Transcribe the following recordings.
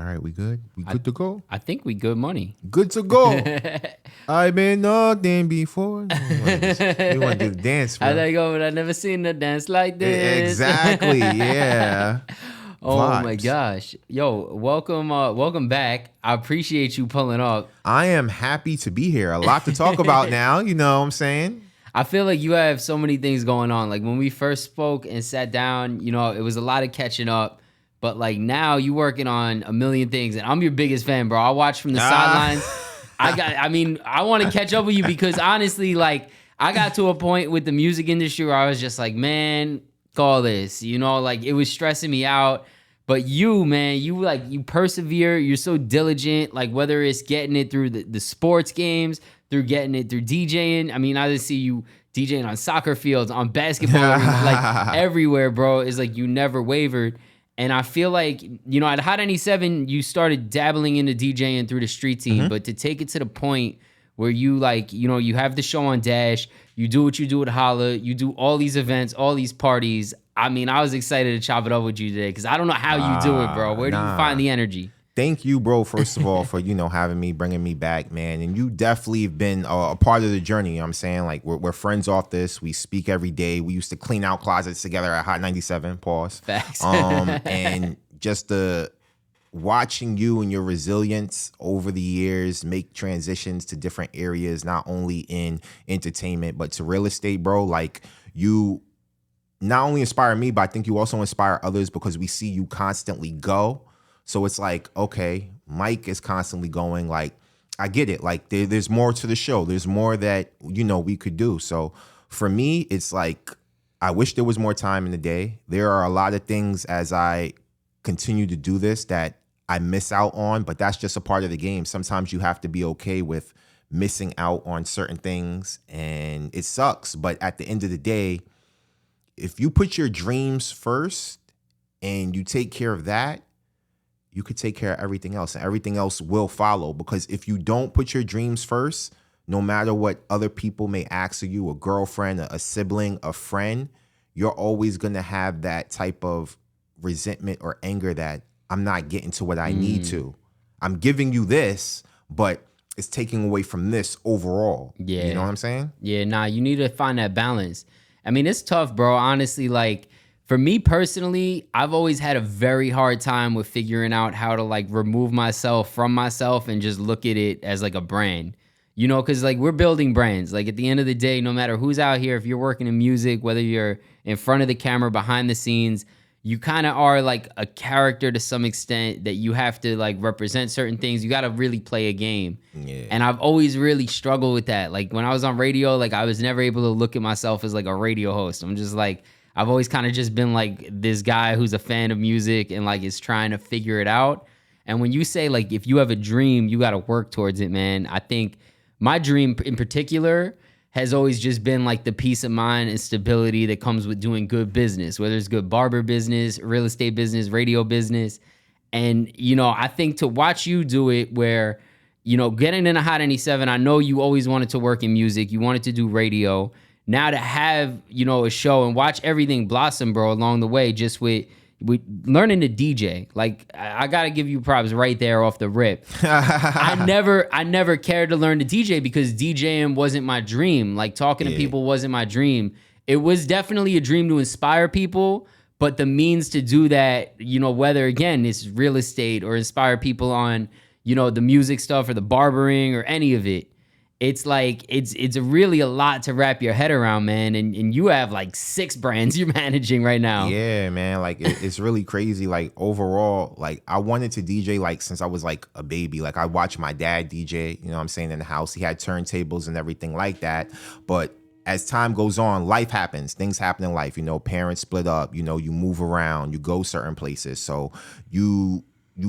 All right, we good? We good to go? I think we good money. Good to go. I've been nothing before. We want to do the dance, bro. How'd that go? But I never seen a dance like this. Exactly, yeah. Oh my Vibes. gosh. Yo, welcome back. I appreciate you pulling up. I am happy to be here. A lot to talk about now, you know what I'm saying? I feel like you have so many things going on. Like when we first spoke and sat down, it was a lot of catching up. But like now you working on a million things, and I'm your biggest fan, bro. I watch from the sidelines. I want to catch up with you because honestly, like I got to a point with the music industry where I was just like, man, call this, like it was stressing me out. But you, man, you persevere. You're so diligent. Like whether it's getting it through the sports games, through getting it through DJing. I mean, I just see you DJing on soccer fields, on basketball arenas, like everywhere, bro. It's like you never wavered. And I feel like, at Hot 97, you started dabbling into DJing through the street team, but to take it to the point where you you have the show on Dash, you do what you do at Holla, you do all these events, all these parties. I mean, I was excited to chop it up with you today because I don't know how you do it, bro. Where do you find the energy? Thank you, bro, first of all, for, having me, bringing me back, man. And you definitely have been a part of the journey, you know what I'm saying? Like, we're friends off this. We speak every day. We used to clean out closets together at Hot 97, pause. Facts. And just watching you and your resilience over the years make transitions to different areas, not only in entertainment, but to real estate, bro. Like, you not only inspire me, but I think you also inspire others because we see you constantly go. So it's like, okay, Mike is constantly going. Like, I get it. Like, there's more to the show. There's more that, we could do. So for me, it's like, I wish there was more time in the day. There are a lot of things as I continue to do this that I miss out on, but that's just a part of the game. Sometimes you have to be okay with missing out on certain things, and it sucks. But at the end of the day, if you put your dreams first and you take care of that, you could take care of everything else, and everything else will follow. Because if you don't put your dreams first, no matter what other people may ask of you, a girlfriend, a sibling, a friend, you're always going to have that type of resentment or anger that I'm not getting to what I need to. I'm giving you this, but it's taking away from this overall. Yeah. You know what I'm saying? Yeah, nah, you need to find that balance. I mean, it's tough, bro. Honestly, like, for me personally, I've always had a very hard time with figuring out how to like remove myself from myself and just look at it as like a brand, because like we're building brands. Like at the end of the day, no matter who's out here, if you're working in music, whether you're in front of the camera, behind the scenes, you kind of are like a character to some extent that you have to like represent certain things. You got to really play a game. Yeah. And I've always really struggled with that. Like when I was on radio, like I was never able to look at myself as like a radio host. I'm just like, I've always kind of just been like this guy who's a fan of music and like is trying to figure it out. And when you say like, if you have a dream, you got to work towards it, man. I think my dream in particular has always just been like the peace of mind and stability that comes with doing good business, whether it's good barber business, real estate business, radio business. And, I think to watch you do it where, getting in a Hot 97, I know you always wanted to work in music. You wanted to do radio. Now to have, a show and watch everything blossom, bro, along the way, just with learning to DJ. Like, I got to give you props right there off the rip. I never cared to learn to DJ because DJing wasn't my dream. Like, talking to people wasn't my dream. It was definitely a dream to inspire people, but the means to do that, whether, again, it's real estate or inspire people on, the music stuff or the barbering or any of it. It's like, it's really a lot to wrap your head around, man. And you have like 6 brands you're managing right now. Yeah, man. Like it's really crazy. Like overall, like I wanted to DJ like since I was like a baby. Like I watched my dad DJ, what I'm saying, in the house. He had turntables and everything like that. But as time goes on, life happens. Things happen in life. Parents split up. You move around. You go certain places. So you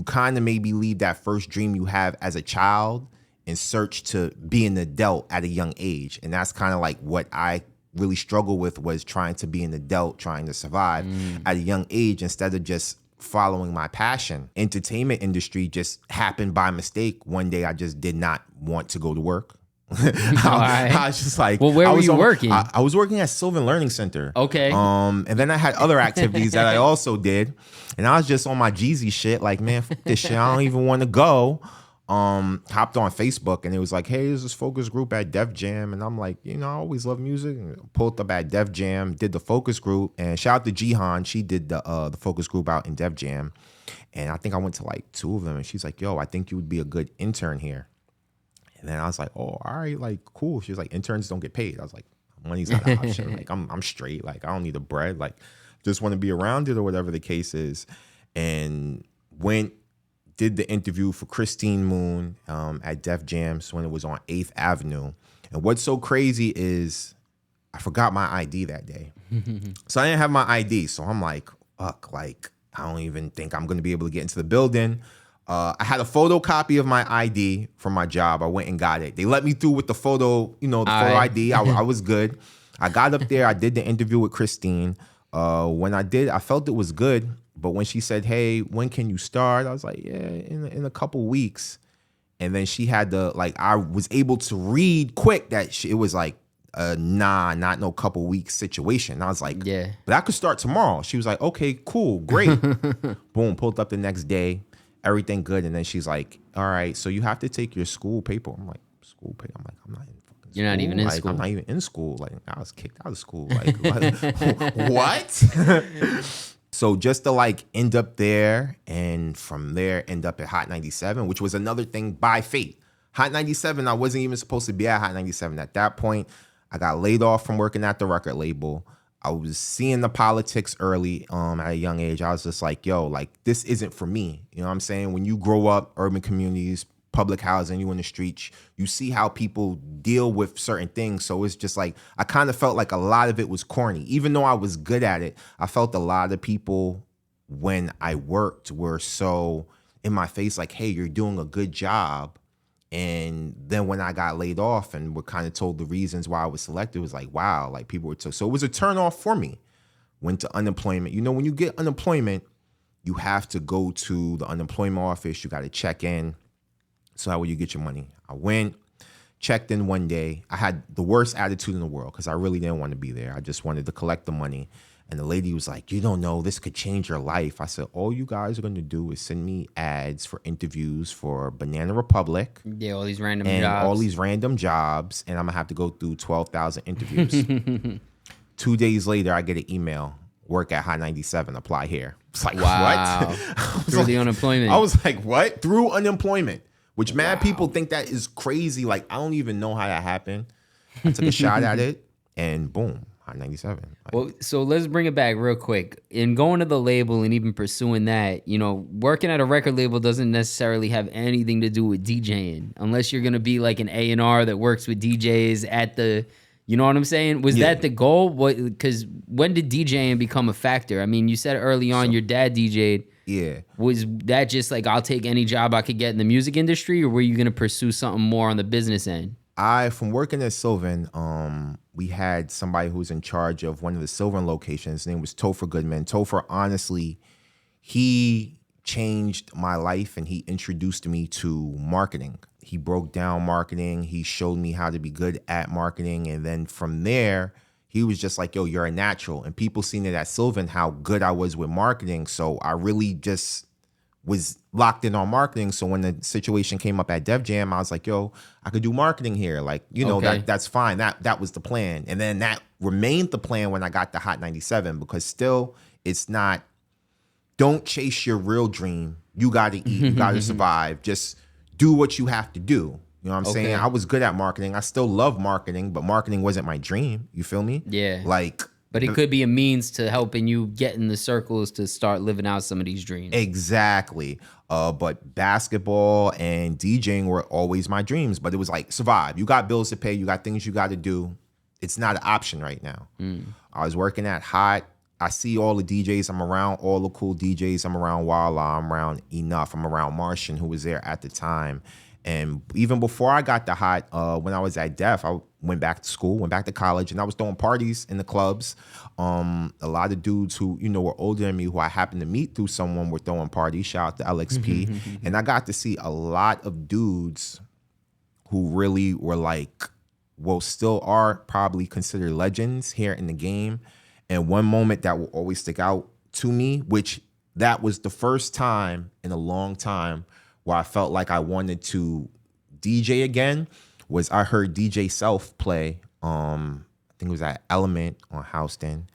kind of maybe leave that first dream you have as a child in search to be an adult at a young age. And that's kind of like what I really struggled with, was trying to be an adult, trying to survive at a young age instead of just following my passion. Entertainment industry just happened by mistake. One day I just did not want to go to work. Right. I was just like, Well, where were you working? I was working at Sylvan Learning Center. Okay. And then I had other activities that I also did, and I was just on my Jeezy shit. Like, man, fuck this shit. I don't even want to go. Hopped on Facebook, and it was like, hey, there's this focus group at Def Jam, and I'm like, I always love music. And pulled up at Def Jam, did the focus group, and shout out to Jihan. She did the focus group out in Def Jam, and I think I went to like 2 of them, and she's like, yo, I think you would be a good intern here. And then I was like, oh, all right, like, cool. She was like, interns don't get paid. I was like, money's not an option. Like, I'm straight. Like, I don't need the bread. Like, just want to be around it or whatever the case is. And did the interview for Christine Moon at Def Jams when it was on 8th Avenue. And what's so crazy is I forgot my ID that day. So I didn't have my ID. So I'm like, fuck, like, I don't even think I'm going to be able to get into the building. I had a photocopy of my ID from my job. I went and got it. They let me through with the photo, the photo ID. I was good. I got up there. I did the interview with Christine. When I did, I felt it was good. But when she said, hey, when can you start? I was like, yeah, in a couple weeks. And then she had I was able to read quick that it was like, not no couple weeks situation. And I was like, yeah, but I could start tomorrow. She was like, okay, cool, great. Boom, pulled up the next day. Everything good. And then she's like, all right, so you have to take your school paper. I'm like, school paper? I'm like, I'm not in fucking school. You're not even in like, school. I'm not even in school. Like, I was kicked out of school. Like, what? So just to end up there, and from there end up at Hot 97, which was another thing by fate. Hot 97, I wasn't even supposed to be at Hot 97 at that point. I got laid off from working at the record label. I was seeing the politics early at a young age. I was just like, yo, like, this isn't for me. You know what I'm saying? When you grow up, urban communities, public housing, you in the streets, you see how people deal with certain things. So it's just like, I kind of felt like a lot of it was corny. Even though I was good at it, I felt a lot of people when I worked were so in my face like, hey, you're doing a good job. And then when I got laid off and were kind of told the reasons why I was selected, it was like, wow, like people were so it was a turn off for me. Went to unemployment. When you get unemployment, you have to go to the unemployment office. You got to check in. So how will you get your money? I went, checked in one day. I had the worst attitude in the world because I really didn't want to be there. I just wanted to collect the money. And the lady was like, you don't know, this could change your life. I said, all you guys are going to do is send me ads for interviews for Banana Republic. Yeah, all these random jobs. And I'm going to have to go through 12,000 interviews. 2 days later, I get an email, work at Hot 97, apply here. It's like, wow. What? Through the unemployment. I was like, what? Through unemployment, which mad people think that is crazy. Like, I don't even know how that happened. I took a shot at it and boom. Hot 97. Well, so let's bring it back real quick. In going to the label and even pursuing that, working at a record label doesn't necessarily have anything to do with DJing, unless you're going to be like an A&R that works with DJs at the, you know what I'm saying? Was that the goal? Because when did DJing become a factor? I mean, you said early on your dad DJ'd. Yeah. Was that just like, I'll take any job I could get in the music industry, or were you going to pursue something more on the business end? From working at Sylvan, we had somebody who was in charge of one of the Sylvan locations. His name was Topher Goodman. Topher, honestly, he changed my life and he introduced me to marketing. He broke down marketing. He showed me how to be good at marketing. And then from there, he was just like, yo, you're a natural. And people seen it at Sylvan, how good I was with marketing. So I really just was locked in on marketing. So when the situation came up at Def Jam, I was like, yo, I could do marketing here. Like, that's fine. That was the plan. And then that remained the plan when I got to Hot 97, because still it's not, don't chase your real dream. You got to eat. You got to survive. Just do what you have to do. You know what I'm saying? I was good at marketing. I still love marketing, but marketing wasn't my dream. You feel me? Yeah. But it could be a means to helping you get in the circles to start living out some of these dreams. Exactly. But basketball and DJing were always my dreams. But it was like, survive. You got bills to pay. You got things you got to do. It's not an option right now. I was working at Hot. I see all the DJs. I'm around all the cool DJs. I'm around Walla. I'm around Enough. I'm around Martian, who was there at the time. And even before I got to Hot, when I was at Def, I went back to school, went back to college, and I was throwing parties in the clubs. A lot of dudes who, were older than me, who I happened to meet through someone, were throwing parties. Shout out to LXP. And I got to see a lot of dudes who really were like, well, still are probably considered legends here in the game. And one moment that will always stick out to me, which that was the first time in a long time where I felt like I wanted to DJ again, was I heard DJ Self play, I think it was at Element on Houston,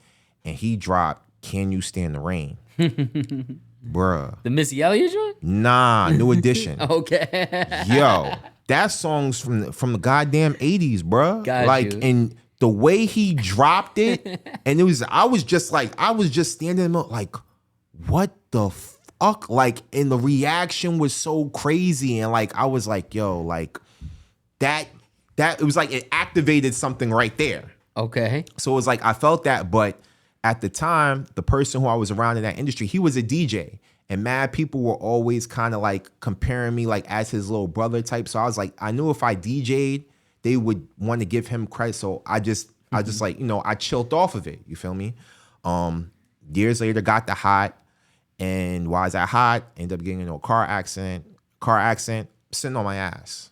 and he dropped Can You Stand the Rain? Bruh. The Missy Elliott joint? Nah, New Edition. Okay. Yo, that song's from the goddamn 80s, bruh. Got like, you. and the way he dropped it, and I was just standing there like, what the fuck? Like, and the reaction was so crazy. And like, I was like, yo, like that it was like it activated something right there. Okay. So it was like, I felt that, but at the time, the person who I was around in that industry, he was a DJ. And mad people were always kind of like comparing me like as his little brother type. So I was like, I knew if I DJ'd, they would want to give him credit. So I just like, you know, I chilled off of it. You feel me? Years later, got the hot. And while I was at hot, ended up getting into a car accident, sitting on my ass.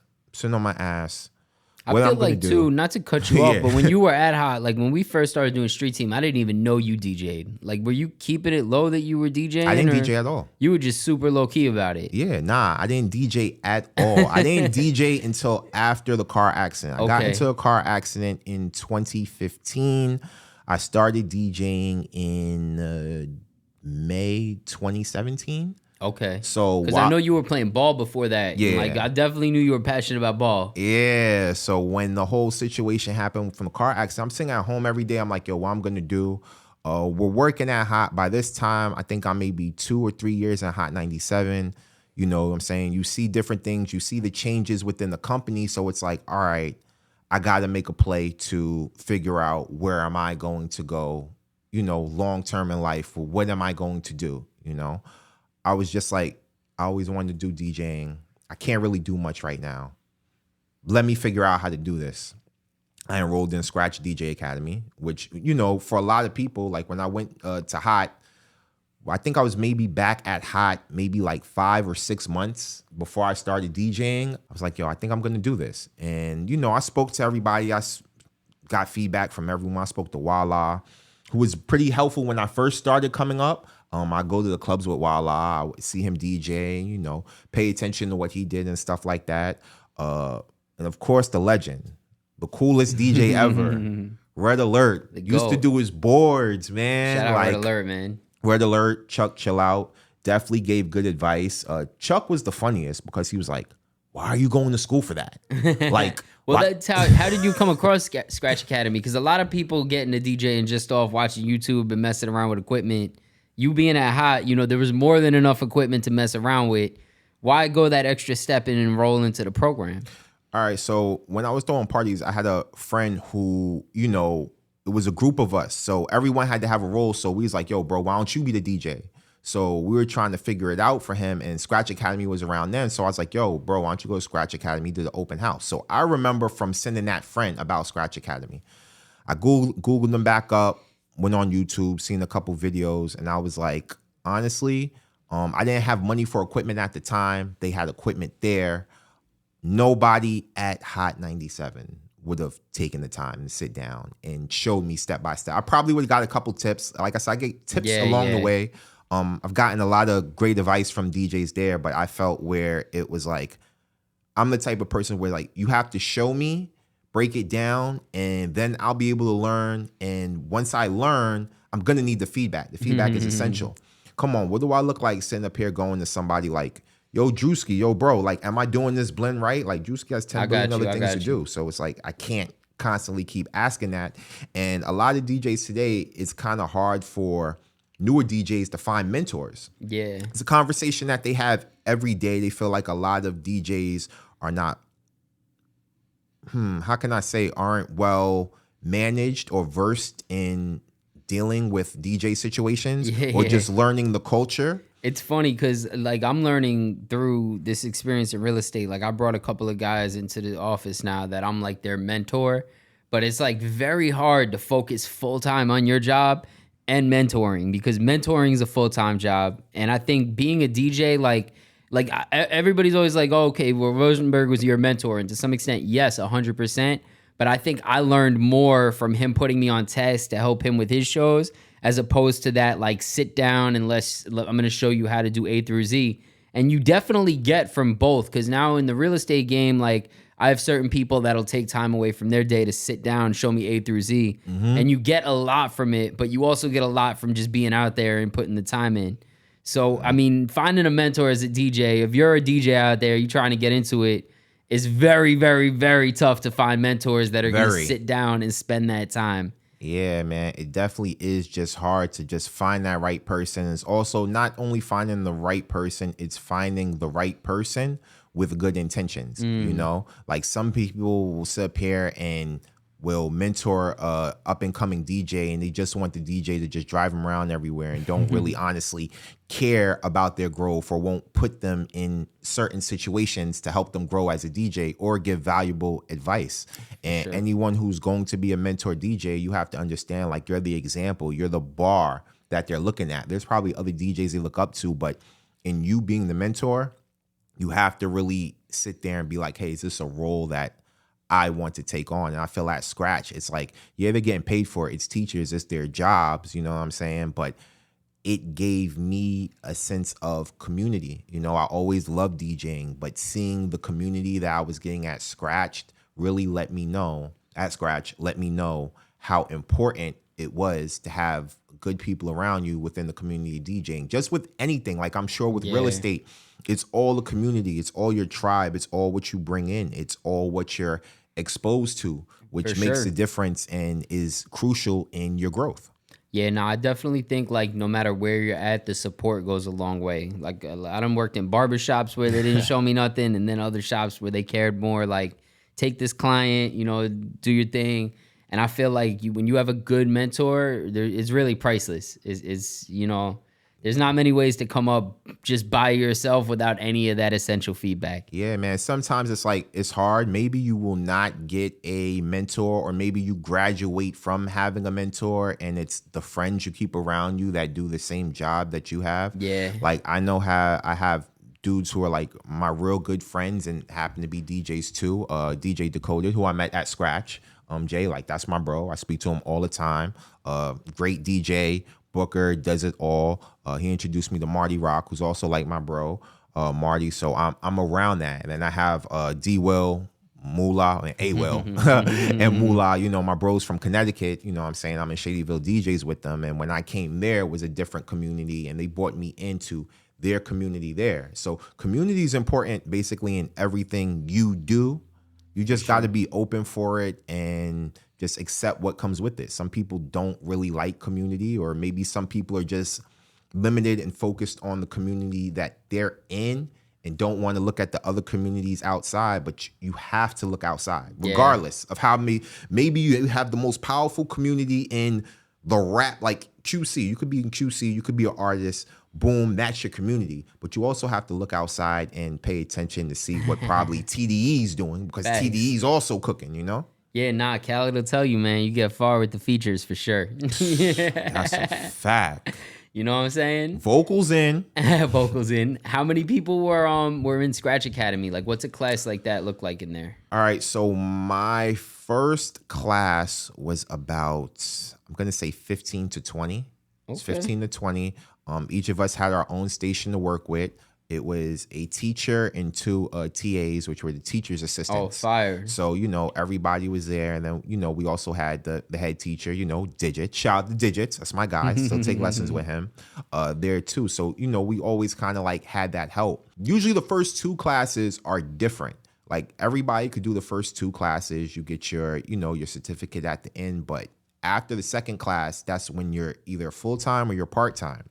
I feel like too, not to cut you off, but when you were at Hot, like when we first started doing Street Team, I didn't even know you DJ'd. Like, were you keeping it low that you were DJing? I didn't DJ at all. You were just super low key about it. Yeah, nah, I didn't DJ at all. I didn't DJ until after the car accident. I got into a car accident in 2015. I started DJing in May 2017. Okay. So because I know you were playing ball before that. Yeah. Like I definitely knew you were passionate about ball. Yeah. So when the whole situation happened from the car accident, I'm sitting at home every day. I'm like, yo, what I'm gonna do? We're working at Hot. By this time, I think I'm maybe 2 or 3 years in Hot 97. You know what I'm saying? You see different things. You see the changes within the company. So it's like, all right, I got to make a play to figure out where am I going to go, you know, long term in life. What am I going to do, you know? I was just like, I always wanted to do DJing. I can't really do much right now. Let me figure out how to do this. I enrolled in Scratch DJ Academy, which, you know, for a lot of people, like when I went to Hot, I think I was maybe back at Hot maybe like 5 or 6 months before I started DJing. I was like, yo, I think I'm going to do this. And, you know, I spoke to everybody. I got feedback from everyone. I spoke to Wala, who was pretty helpful when I first started coming up. I go to the clubs with Wala. I would see him DJ, you know, pay attention to what he did and stuff like that. And of course, the legend, the coolest DJ ever, Red Alert. Used to do his boards, man. Shout out Red Alert, man. Red Alert, Chuck Chill Out, definitely gave good advice. Chuck was the funniest because he was like, why are you going to school for that? Like, well, that's how did you come across Scratch Academy? Because a lot of people get into DJing just off watching YouTube and messing around with equipment. You being at Hot, you know, there was more than enough equipment to mess around with. Why go that extra step and enroll into the program? All right, so when I was throwing parties, I had a friend who, you know, it was a group of us. So everyone had to have a role. So we was like, yo, bro, why don't you be the DJ? So we were trying to figure it out for him, and Scratch Academy was around then. So I was like, yo, bro, why don't you go to Scratch Academy to the open house? So I remember from sending that friend about Scratch Academy. I Googled them back up, went on YouTube, seen a couple videos, and I was like, honestly, I didn't have money for equipment at the time. They had equipment there. Nobody at Hot 97 would have taken the time to sit down and showed me step by step. I probably would have got a couple tips. Like I said, I get tips along the way. I've gotten a lot of great advice from DJs there, but I felt where it was like, I'm the type of person where like, you have to show me, break it down, and then I'll be able to learn. And once I learn, I'm going to need the feedback. The feedback is essential. Come on, what do I look like sitting up here going to somebody like, yo, Drewski, yo, bro, like, am I doing this blend right? Like, Drewski has 10 billion other things to do. So it's like, I can't constantly keep asking that. And a lot of DJs today, it's kind of hard for newer DJs to find mentors. Yeah. It's a conversation that they have every day. They feel like a lot of DJs are not, how can I say, aren't well managed or versed in dealing with DJ situations or just learning the culture. It's funny because like I'm learning through this experience in real estate. Like I brought a couple of guys into the office now that I'm like their mentor, but it's like very hard to focus full time on your job and mentoring because mentoring is a full-time job. And I think being a DJ, like Like everybody's always like, oh, okay, well, Rosenberg was your mentor, and to some extent, yes, 100%. But I think I learned more from him putting me on test to help him with his shows, as opposed to that like sit down and I'm going to show you how to do A through Z. And you definitely get from both, because now in the real estate game, like I have certain people that'll take time away from their day to sit down and show me A through Z, and you get a lot from it, but you also get a lot from just being out there and putting the time in. So, I mean, finding a mentor as a DJ, if you're a DJ out there, you're trying to get into it, it's very, very, very tough to find mentors that are going to sit down and spend that time. Yeah, man, it definitely is just hard to just find that right person. It's also not only finding the right person, it's finding the right person with good intentions. You know, like some people will sit up here and will mentor a up and coming DJ, and they just want the DJ to just drive them around everywhere and don't really honestly care about their growth, or won't put them in certain situations to help them grow as a DJ or give valuable advice. And anyone who's going to be a mentor DJ, you have to understand, like, you're the example, you're the bar that they're looking at. There's probably other DJs they look up to, but in you being the mentor, you have to really sit there and be like, hey, is this a role that I want to take on? And I feel at Scratch, it's like, yeah, they're getting paid for it. It's teachers, it's their jobs, you know what I'm saying? But it gave me a sense of community. You know, I always loved DJing, but seeing the community that I was getting at Scratch really let me know how important it was to have good people around you within the community of DJing. Just with anything, like I'm sure with real estate, it's all the community, it's all your tribe, it's all what you bring in, it's all what you're exposed to, which makes a difference and is crucial in your growth. Yeah, no, I definitely think like no matter where you're at, the support goes a long way. Like I done worked in barbershops where they didn't show me nothing, and then other shops where they cared more, like take this client, you know, do your thing. And I feel like when you have a good mentor, it's really priceless. Is you know, there's not many ways to come up just by yourself without any of that essential feedback. Yeah, man. Sometimes it's like, it's hard. Maybe you will not get a mentor, or maybe you graduate from having a mentor and it's the friends you keep around you that do the same job that you have. Yeah. Like I know how I have dudes who are like my real good friends and happen to be DJs too. DJ Decoded, who I met at Scratch. Jay, like that's my bro. I speak to him all the time. Great DJ. Booker does it all. He introduced me to Marty Rock, who's also like my bro, Marty. So I'm around that. And then I have D Will, Moolah, and A Will, and Moolah. You know, my bros from Connecticut. You know what I'm saying? I'm in Shadyville DJs with them. And when I came there, it was a different community, and they brought me into their community there. So community is important basically in everything you do. You just got to be open for it and just accept what comes with it. Some people don't really like community, or maybe some people are just limited and focused on the community that they're in and don't want to look at the other communities outside. But you have to look outside, regardless of how maybe you have the most powerful community in the rap, like QC. You could be in QC, you could be an artist. Boom, that's your community. But you also have to look outside and pay attention to see what probably TDE's doing, because TDE's also cooking, you know? Yeah, nah, Khaled will tell you, man, you get far with the features for sure. That's a fact. You know what I'm saying? Vocals in. Vocals in. How many people were in Scratch Academy? Like, what's a class like that look like in there? All right, so my first class was about, I'm going to say 15 to 20. It's 15 to 20. Each of us had our own station to work with. It was a teacher and two TAs, which were the teacher's assistants. Oh, fire. So, you know, everybody was there. And then, you know, we also had the head teacher, you know, Digit. Shout out to Digits. That's my guy. Still take lessons with him there too. So, you know, we always kind of like had that help. Usually the first two classes are different. Like everybody could do the first two classes. You get your, you know, your certificate at the end. But after the second class, that's when you're either full-time or you're part-time.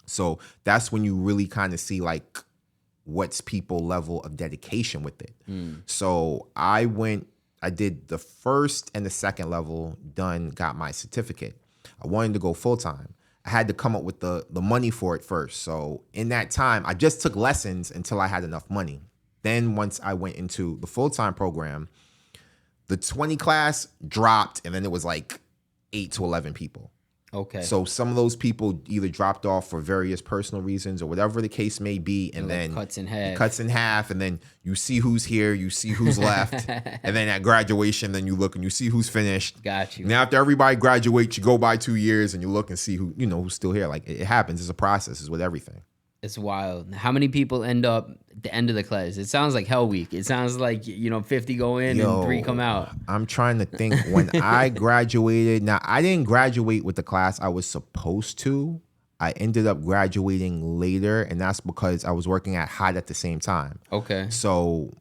So that's when you really kind of see like what's people level of dedication with it. So I did the first and the second level, got my certificate. I wanted to go full-time. I had to come up with the money for it first. So in that time, I just took lessons until I had enough money. Then once I went into the full-time program, the 20 class dropped, and then it was like 8 to 11 people. Okay. So some of those people either dropped off for various personal reasons or whatever the case may be, and Like then cuts in it half. cuts in half, and then you see who's here, you see who's left, and then at graduation, then you look and you see who's finished. Got you. Now after everybody graduates, you go by 2 years and you look and see who who's still here. Like it happens. It's a process. It's with everything. It's wild. How many people end up at the end of the class? It sounds like Hell Week. It sounds like 50 go in and 3 come out. I'm trying to think. When I graduated, now I didn't graduate with the class I was supposed to. I ended up graduating later, and that's because I was working at Hot at the same time. Okay. So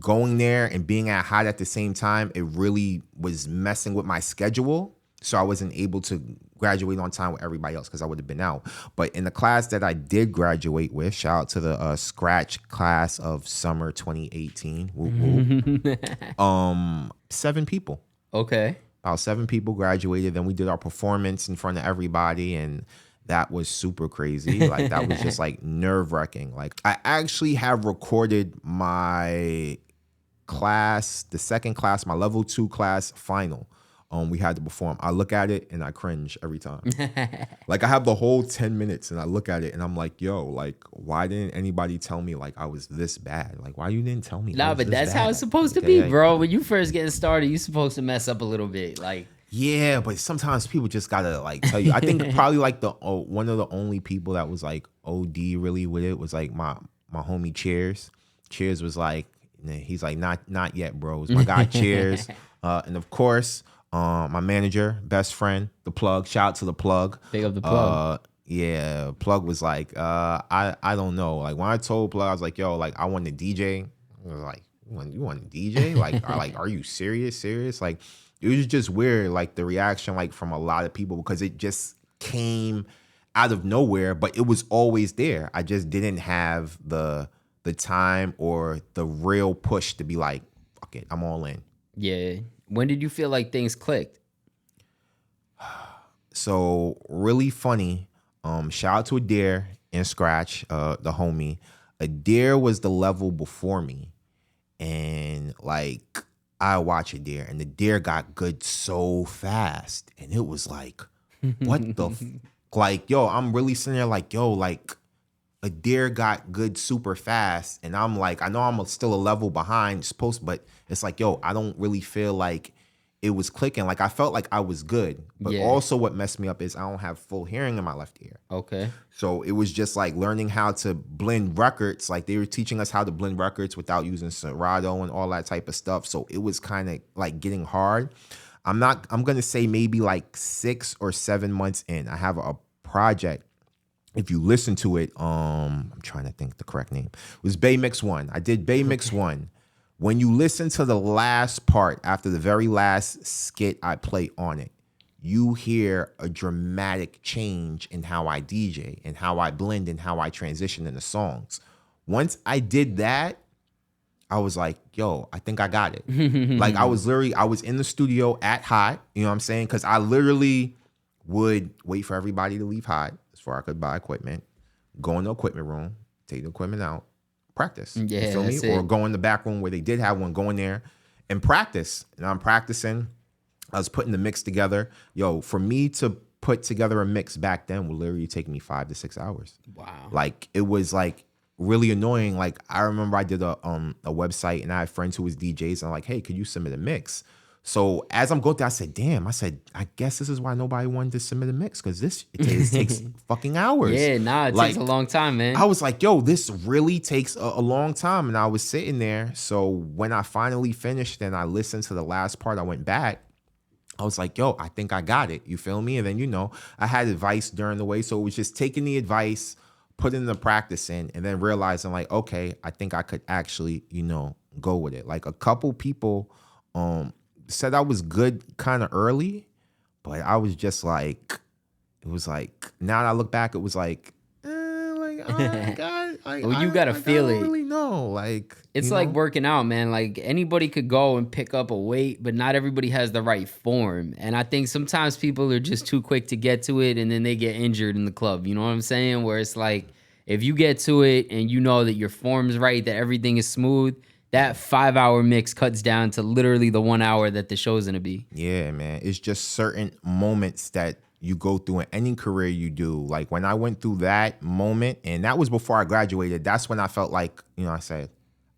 going there and being at Hot at the same time, it really was messing with my schedule. So I wasn't able to graduate on time with everybody else because I would have been out. But in the class that I did graduate with, shout out to the Scratch class of summer 2018. Whoop, whoop. 7 people. Okay. About 7 people graduated. Then we did our performance in front of everybody, and that was super crazy. Like that was just like nerve-wracking. Like I actually have recorded my class, the second class, my level 2 class final. We had to perform. I look at it and I cringe every time. Like I have the whole 10 minutes and I look at it and I'm like, yo, like why didn't anybody tell me like I was this bad? Like why you didn't tell me? Nah, but that's bad? how it's supposed to be, bro. When you first getting started, you're supposed to mess up a little bit. Like yeah, but sometimes people just gotta like tell you. I think probably like one of the only people that was like OD really with it was like my homie Cheers. Cheers was like, he's like not yet, bro. It was my guy Cheers, and of course. My manager, best friend, the Plug. Shout out to the Plug. Big up the Plug. Yeah, Plug was like, I don't know. Like when I told Plug, I was like, yo, like I want to DJ. I was like, you want to DJ? Like, are you serious? Like, it was just weird. Like the reaction, like from a lot of people, because it just came out of nowhere, but it was always there. I just didn't have the time or the real push to be like, fuck it, I'm all in. Yeah. When did you feel like things clicked? So really funny. Shout out to Adair and Scratch, the homie. Adair was the level before me, and like I watch Adair, and Adair got good so fast, and it was like, what the, like yo, I'm really sitting there like yo, like Adair got good super fast, and I'm like, I know I'm still a level behind, but it's like yo, I don't really feel like it was clicking. Like I felt like I was good, but also what messed me up is I don't have full hearing in my left ear. Okay. So it was just like learning how to blend records. Like they were teaching us how to blend records without using Serato and all that type of stuff. So it was kind of like getting hard. I'm going to say maybe like 6 or 7 months in, I have a project. If you listen to it, I'm trying to think the correct name. It was Bay Mix 1. I did Bay Mix 1. When you listen to the last part, after the very last skit I play on it, you hear a dramatic change in how I DJ and how I blend and how I transition in the songs. Once I did that, I was like, yo, I think I got it. Like I was in the studio at Hot, you know what I'm saying? Because I literally would wait for everybody to leave Hot as far as I could buy equipment, go in the equipment room, take the equipment out, practice. Yeah, you feel me? that's it. Or go in the back room where they did have one, go in there and practice. And I'm practicing. I was putting the mix together. Yo, for me to put together a mix back then would literally take me 5 to 6 hours. Wow. Like it was like really annoying. Like I remember I did a website and I had friends who was DJs and I'm like, hey, could you submit a mix? So as I'm going through, I said, damn, I guess this is why nobody wanted to submit a mix, because it takes fucking hours. Yeah, nah, it takes a long time, man. I was like, yo, this really takes a long time. And I was sitting there. So when I finally finished and I listened to the last part, I went back. I was like, yo, I think I got it. You feel me? And then, I had advice during the way. So it was just taking the advice, putting the practice in, and then realizing like, okay, I think I could actually, go with it. Like a couple people, said I was good kind of early, but I was just like, it was like, now that I look back, it was like, oh my God. Well, you gotta feel I it. don't really know. Like, it's like working out, man. Like anybody could go and pick up a weight, but not everybody has the right form. And I think sometimes people are just too quick to get to it and then they get injured in the club. You know what I'm saying? Where it's like, if you get to it and you know that your form's right, that everything is smooth, that 5-hour mix cuts down to literally the 1 hour that the show's gonna be. Yeah, man. It's just certain moments that you go through in any career you do. Like when I went through that moment, and that was before I graduated, that's when I felt like, I said,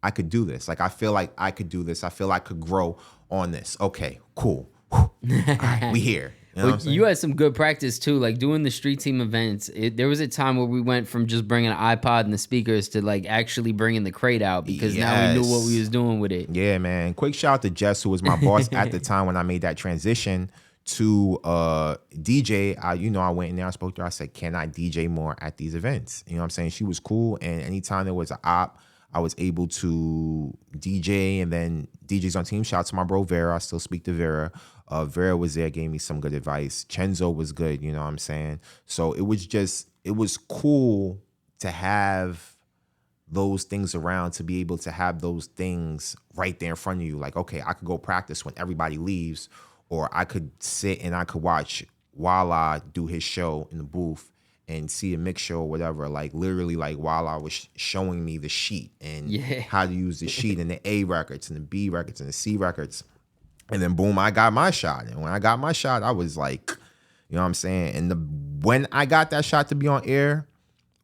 I could do this. Like I feel like I could do this. I feel I could grow on this. Okay, cool. All right, we here. You know what I'm saying? You had some good practice too, like doing the street team events. There was a time where we went from just bringing an iPod and the speakers to like actually bringing the crate out because now we knew what we was doing with it. Yeah, man. Quick shout out to Jess, who was my boss at the time when I made that transition to DJ. I went in there, I spoke to her. I said, can I DJ more at these events? You know what I'm saying? She was cool. And anytime there was an op, I was able to DJ, and then DJs on team. Shout out to my bro Vera. I still speak to Vera. Vera was there, gave me some good advice. Chenzo was good, you know what I'm saying? So it was cool to have those things around, to be able to have those things right there in front of you. Like, okay, I could go practice when everybody leaves, or I could sit and I could watch Wala do his show in the booth and see a mix show or whatever. Like literally, like Wala was showing me the sheet and how to use the sheet and the A records and the B records and the C records. And then boom, I got my shot. And when I got my shot, I was like, you know what I'm saying? And when I got that shot to be on air,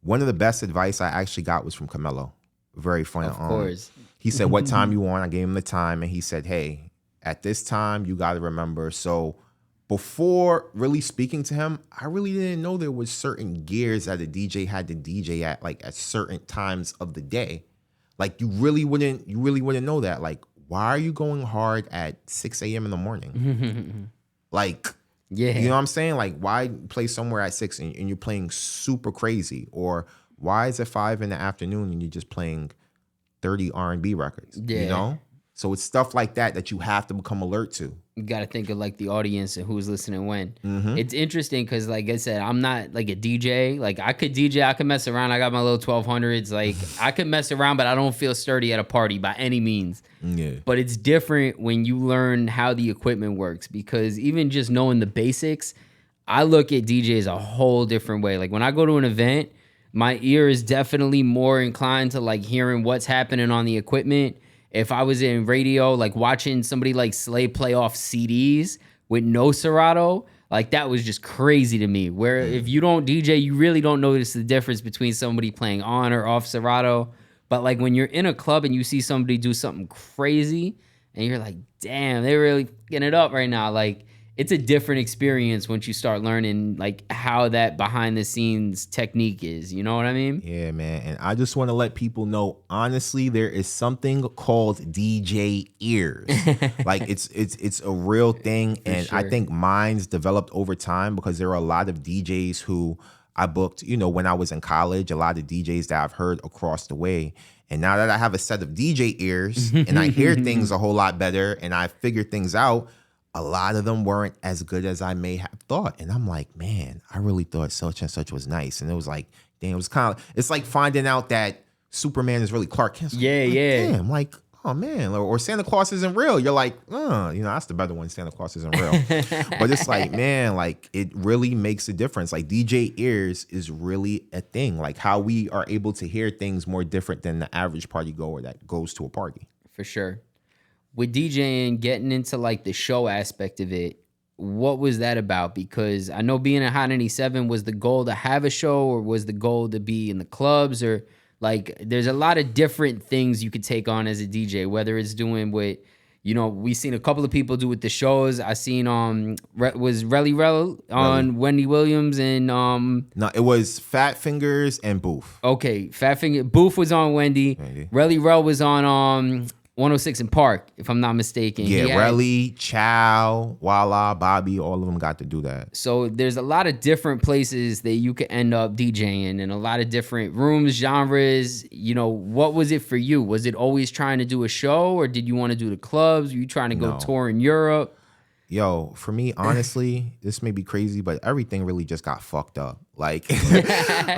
one of the best advice I actually got was from Camelo. Very funny. Of course. He said, what time you want? I gave him the time, and he said, hey, at this time, you got to remember. So before really speaking to him, I really didn't know there was certain gears that a DJ had to DJ at, like at certain times of the day. Like you really wouldn't know that. Like, why are you going hard at 6 a.m. in the morning? Like, you know what I'm saying? Like, why play somewhere at 6 and you're playing super crazy? Or why is it 5 in the afternoon and you're just playing 30 R&B records? You know? So it's stuff like that you have to become alert to. You got to think of like the audience and who's listening when. It's interesting because, like I said, I'm not like a DJ. Like I could DJ, I could mess around. I got my little 1200s. Like I could mess around, but I don't feel sturdy at a party by any means. Yeah. But it's different when you learn how the equipment works, because even just knowing the basics, I look at DJs a whole different way. Like when I go to an event, my ear is definitely more inclined to like hearing what's happening on the equipment. If I was in radio, like watching somebody like Slay play off CDs with no Serato, like that was just crazy to me. Where if you don't DJ, you really don't notice the difference between somebody playing on or off Serato. But like when you're in a club and you see somebody do something crazy and you're like, damn, they're really getting it up right now. Like it's a different experience once you start learning like how that behind the scenes technique is. You know what I mean? Yeah, man. And I just want to let people know, honestly, there is something called DJ ears. Like it's a real thing. And sure. I think mine's developed over time because there are a lot of DJs who I booked, when I was in college, a lot of DJs that I've heard across the way. And now that I have a set of DJ ears and I hear things a whole lot better and I figure things out, a lot of them weren't as good as I may have thought. And I'm like, man, I really thought such and such was nice. And it was like, damn, it's like finding out that Superman is really Clark Kent. Yeah. Damn, like, oh man, or Santa Claus isn't real. You're like, that's the better one. Santa Claus isn't real. But it's like, man, like it really makes a difference. Like DJ ears is really a thing. Like how we are able to hear things more different than the average party goer that goes to a party. For sure. With DJing, getting into like the show aspect of it, what was that about? Because I know being at Hot 97, was the goal to have a show, or was the goal to be in the clubs, or like there's a lot of different things you could take on as a DJ, whether it's doing what, we seen a couple of people do with the shows. I seen was Relly Rel on Wendy Williams and No, it was Fat Fingers and Booth. Okay, Booth was on Wendy. Relly Rel was on 106 in Park, if I'm not mistaken. Yeah, Relly, Chow, Walla, Bobby, all of them got to do that. So there's a lot of different places that you could end up DJing, and a lot of different rooms, genres. What was it for you? Was it always trying to do a show, or did you want to do the clubs? Were you trying to go tour in Europe? Yo, for me, honestly, this may be crazy, but everything really just got fucked up. Like,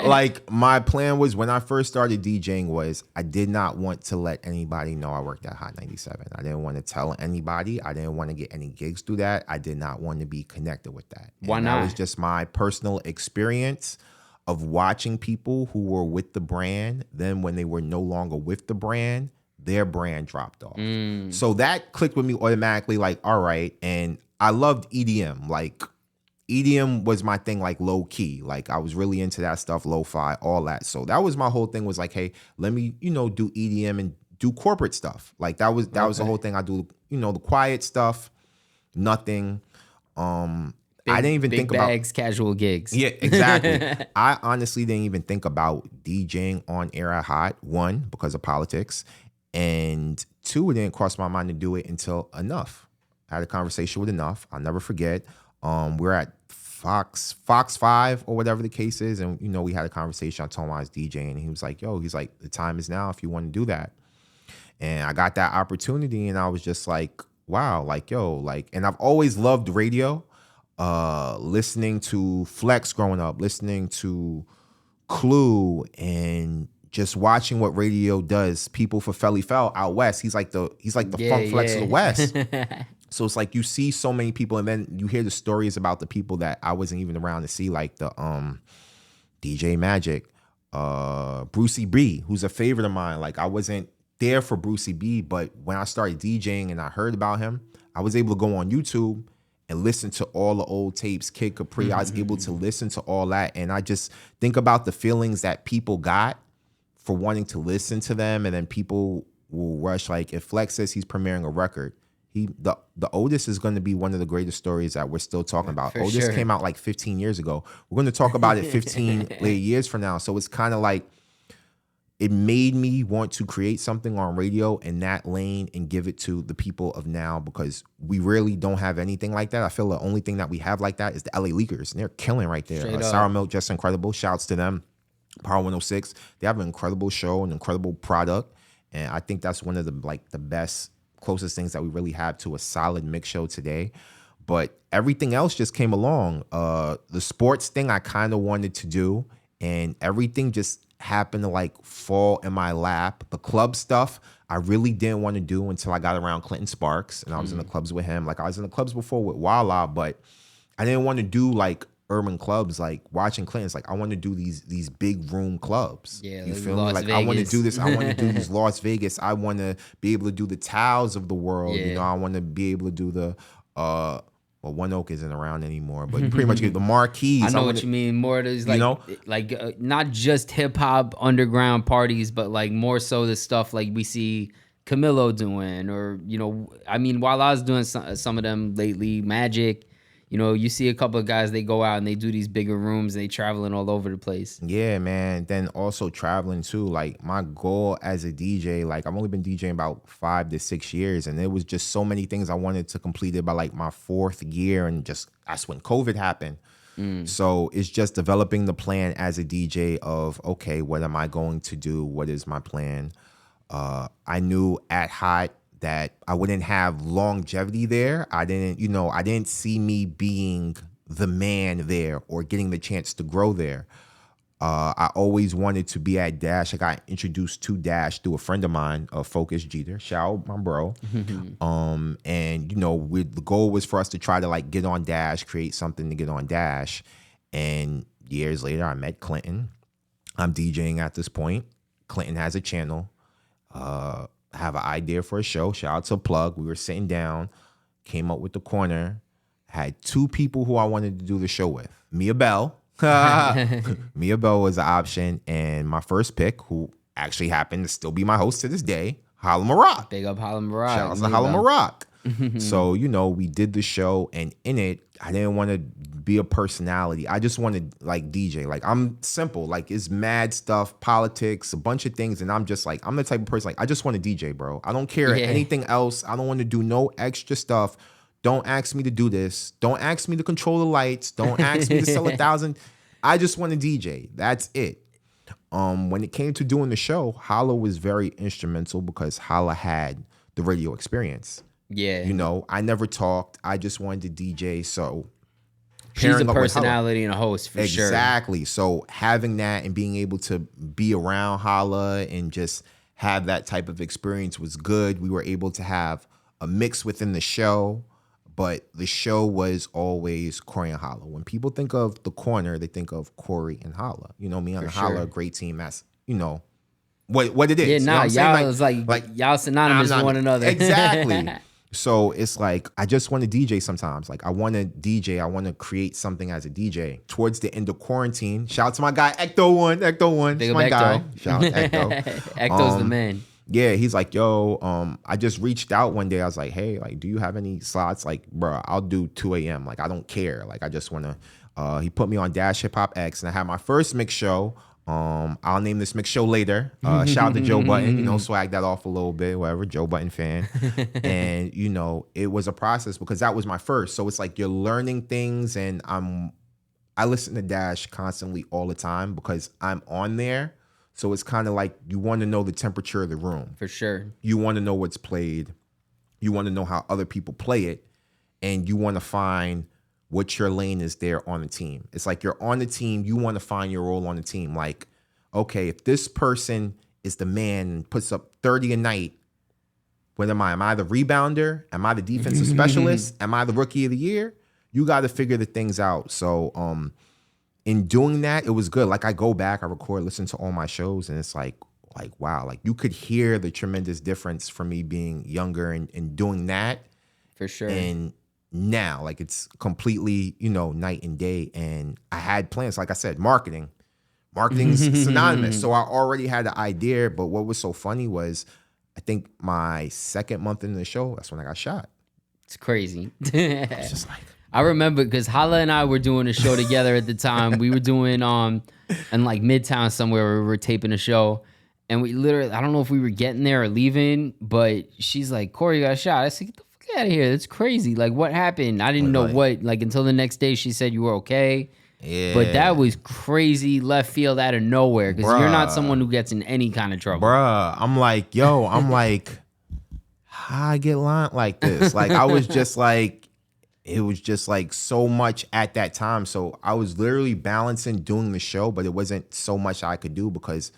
like my plan was when I first started DJing was I did not want to let anybody know I worked at Hot 97. I didn't want to tell anybody. I didn't want to get any gigs through that. I did not want to be connected with that. Why not? That was just my personal experience of watching people who were with the brand. Then when they were no longer with the brand, their brand dropped off. So that clicked with me automatically, like, all right. And I loved EDM. Like, EDM was my thing, like low key. Like I was really into that stuff, lo-fi, all that. So that was my whole thing, was like, hey, let me, do EDM and do corporate stuff. Like that was the whole thing. I do, the quiet stuff, nothing. I didn't even Big think about bags, casual gigs. yeah, exactly. I honestly didn't even think about DJing on air at Hot. One, because of politics, and two, it didn't cross my mind to do it until Enough. I had a conversation with Enough. I'll never forget. We're at Fox 5 or whatever the case is, and we had a conversation. I told him I was DJing, and he was like, "Yo," he's like, "The time is now if you want to do that." And I got that opportunity, and I was just like, "Wow!" Like, yo, like, and I've always loved radio. Listening to Flex growing up, listening to Clue, and just watching what radio does. People for Felly Fell out west. He's like the Funk Flex of the West. So it's like you see so many people, and then you hear the stories about the people that I wasn't even around to see, like the DJ Magic, Brucey B, who's a favorite of mine. Like I wasn't there for Brucey B, but when I started DJing and I heard about him, I was able to go on YouTube and listen to all the old tapes, Kid Capri. I was able to listen to all that. And I just think about the feelings that people got for wanting to listen to them. And then people will rush. Like if Flex says he's premiering a record, the Otis is going to be one of the greatest stories that we're still talking about. For Otis sure. came out like 15 years ago. We're going to talk about it 15 later years from now. So it's kind of like, it made me want to create something on radio in that lane and give it to the people of now, because we really don't have anything like that. I feel the only thing that we have like that is the LA Leakers, and they're killing right there. Straight up. Sour Milk, just incredible. Shouts to them. Power 106. They have an incredible show, an incredible product, and I think that's one of the best, closest things that we really have to a solid mix show today. But everything else just came along. The sports thing I kind of wanted to do, and everything just happened to like fall in my lap. The club stuff I really didn't want to do until I got around Clinton Sparks, and I was in the clubs with him. Like I was in the clubs before with Walla, but I didn't want to do like urban clubs. Like watching Clinton's, like I want to do these big room clubs. Yeah, you like feel Las me? Like I want to Vegas. do this. I want to do these Las Vegas. I want to be able to do the Taos of the world. Yeah. I want to be able to do the well, One Oak isn't around anymore, but you pretty much get the marquees. I know what you mean. More of those, like, not just hip hop underground parties, but like more so the stuff like we see Camilo doing, or I mean, while I was doing some of them lately, Magic. You see a couple of guys, they go out and they do these bigger rooms and they traveling all over the place. Yeah, man. Then also traveling too. Like my goal as a DJ, like I've only been DJing about 5 to 6 years, and there was just so many things I wanted to complete it by like my 4th year, and just that's when COVID happened. So it's just developing the plan as a DJ of, okay, what am I going to do? What is my plan? I knew at Hot that I wouldn't have longevity there. I didn't see me being the man there or getting the chance to grow there. I always wanted to be at Dash. I got introduced to Dash through a friend of mine, Focus Jeter. Shout out my bro. And the goal was for us to try to like get on Dash, create something to get on Dash. And years later, I met Clinton. I'm DJing at this point. Clinton has a channel. Have an idea for a show. Shout out to Plug. We were sitting down, came up with the corner, had 2 people who I wanted to do the show with. Mia Bell. Mia Bell was an option. And my first pick, who actually happened to still be my host to this day, Hala Marak. Big up Hala Marak. Shout out to Hala Marak. So, we did the show, and in it, I didn't want to be a personality. I just wanted like DJ. Like I'm simple. Like it's mad stuff, politics, a bunch of things, and I'm just like, I'm the type of person like I just want to DJ, bro. I don't care anything else. I don't want to do no extra stuff. Don't ask me to do this. Don't ask me to control the lights. Don't ask me to sell 1,000. I just want to DJ. That's it. When it came to doing the show, Hala was very instrumental because Hala had the radio experience. Yeah. I never talked. I just wanted to DJ. So she's a personality and a host for sure. Exactly. So having that and being able to be around Hala and just have that type of experience was good. We were able to have a mix within the show, but the show was always Cory and Hala. When people think of the corner, they think of Cory and Hala. Me and Hala, a great team. That's what it is. Yeah, y'all is like y'all synonymous with one another. Exactly. So it's like I just want to DJ sometimes. Like I want to DJ. I want to create something as a DJ. Towards the end of quarantine, shout out to my guy Ecto1. Ecto1, Big it's up my guy. Ecto. Shout out to Ecto. Ecto's the man. Yeah, he's like, yo, I just reached out one day. I was like, hey, like, do you have any slots? Like, bro, I'll do 2 a.m. Like, I don't care. Like, I just want to. He put me on Dash Hip Hop X, and I had my first mix show. I'll name this mix show later. Shout out to Joe Button, swag that off a little bit, whatever, Joe Button fan. And, it was a process because that was my first. So it's like you're learning things, and I listen to Dash constantly all the time because I'm on there. So it's kind of like you want to know the temperature of the room. For sure. You want to know what's played. You want to know how other people play it. And you want to find what your lane is there on the team. It's like you're on the team. You want to find your role on the team. Like, okay, if this person is the man and puts up 30 a night, what am I? Am I the rebounder? Am I the defensive specialist? Am I the rookie of the year? You got to figure the things out. So, in doing that, it was good. Like I go back, I record, listen to all my shows, and it's like wow, like you could hear the tremendous difference from me being younger and doing that. For sure. And now, like it's completely, night and day. And I had plans, like I said, marketing. Marketing's synonymous. So I already had the idea, but what was so funny was I think my second month into the show, that's when I got shot. It's crazy. It's just like, I remember because Hala and I were doing a show together at the time. We were doing in like Midtown somewhere where we were taping a show. And we literally, I don't know if we were getting there or leaving, but she's like, Cory got shot. I said, get the fuck out of here. That's crazy. Like, what happened? I didn't know what, like, until the next day she said you were okay. Yeah. But that was crazy left field out of nowhere because you're not someone who gets in any kind of trouble. Bruh, I'm like, how I get lined like this? Like, I was just like, it was just like so much at that time. So I was literally balancing doing the show, but it wasn't so much I could do because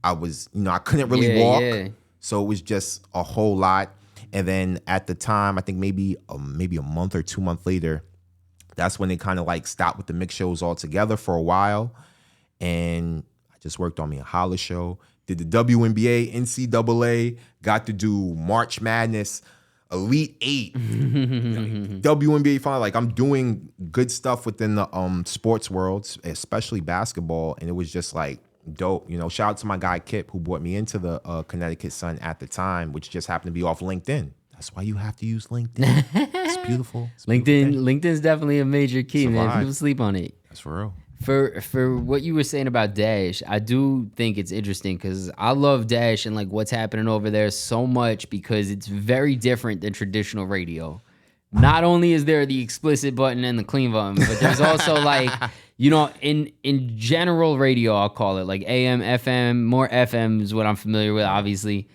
I was, I couldn't really walk. Yeah. So it was just a whole lot. And then at the time, I think maybe a month or 2 months later, that's when they kind of like stopped with the mix shows altogether for a while. And I just worked on me a Holla show, did the WNBA, NCAA, got to do March Madness, Elite 8, WNBA final. Like I'm doing good stuff within the sports world, especially basketball. And it was just like dope. Shout out to my guy Kip who brought me into the Connecticut Sun at the time, which just happened to be off LinkedIn. That's why you have to use LinkedIn. It's beautiful. LinkedIn's definitely a major key, man. People sleep on it. That's for real. For what you were saying about Dash, I do think it's interesting because I love Dash and like what's happening over there so much because it's very different than traditional radio. Not only is there the explicit button and the clean button, but there's also like, in general radio, I'll call it like AM, FM, more FM is what I'm familiar with, obviously.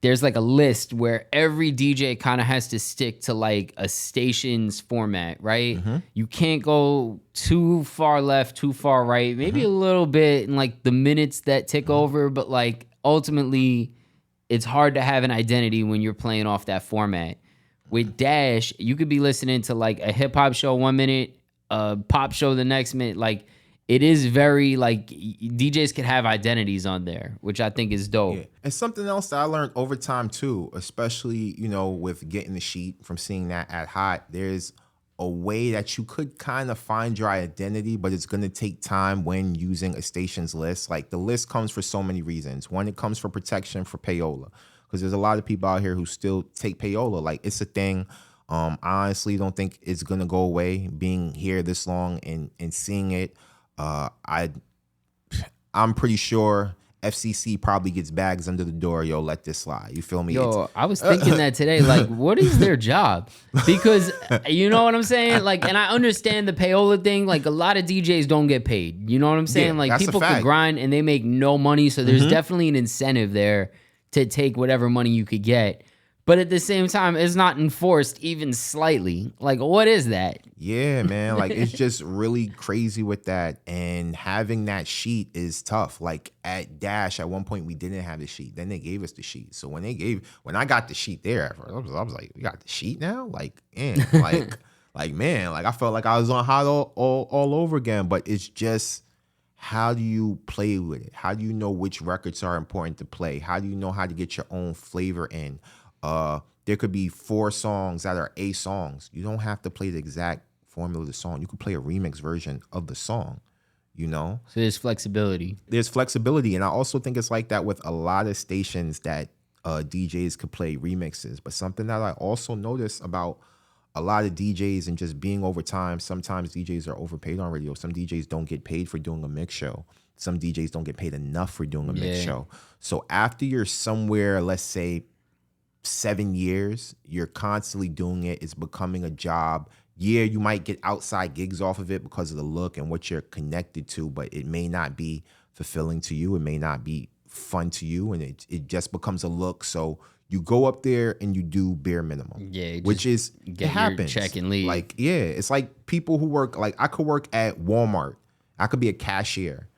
There's like a list where every DJ kind of has to stick to like a station's format, right? Mm-hmm. You can't go too far left, too far right, maybe a little bit in like the minutes that tick over, but like ultimately it's hard to have an identity when you're playing off that format. With Dash, you could be listening to like a hip hop show 1 minute, a pop show the next minute, like it is very like DJs can have identities on there, which I think is dope. Yeah. And something else that I learned over time too, especially, with getting the sheet from seeing that at Hot, there's a way that you could kind of find your identity, but it's going to take time when using a station's list. Like the list comes for so many reasons. One, it comes for protection for payola, because there's a lot of people out here who still take payola. Like it's a thing. I honestly don't think it's going to go away being here this long and seeing it. I'm pretty sure FCC probably gets bags under the door. Yo, let this slide. You feel me? Yo, I was thinking that today. Like, what is their job? Because you know what I'm saying? Like, and I understand the payola thing. Like, a lot of DJs don't get paid. You know what I'm saying? Yeah, like, people can grind and they make no money. So there's definitely an incentive there to take whatever money you could get. But at the same time, it's not enforced even slightly. Like, what is that? Yeah, man. Like, it's just really crazy with that. And having that sheet is tough. Like, at Dash, at one point, we didn't have the sheet. Then they gave us the sheet. So when I got the sheet there, I was like, we got the sheet now? Like, man, like, I felt like I was on Hot all over again. But it's just, how do you play with it? How do you know which records are important to play? How do you know how to get your own flavor in? There could be 4 songs that are A songs. You don't have to play the exact formula of the song. You can play a remix version of the song, you know? So there's flexibility. There's flexibility. And I also think it's like that with a lot of stations that DJs could play remixes. But something that I also notice about a lot of DJs and just being over time, sometimes DJs are overpaid on radio. Some DJs don't get paid for doing a mix show. Some DJs don't get paid enough for doing a mix show. So after you're somewhere, let's say 7 years, you're constantly doing it. It's becoming a job. Yeah, you might get outside gigs off of it because of the look and what you're connected to, but it may not be fulfilling to you. It may not be fun to you, and it just becomes a look. So you go up there and you do bare minimum. Yeah, which is get it happens. Your check and leave. Like, yeah, it's like people who work, like I could work at Walmart. I could be a cashier.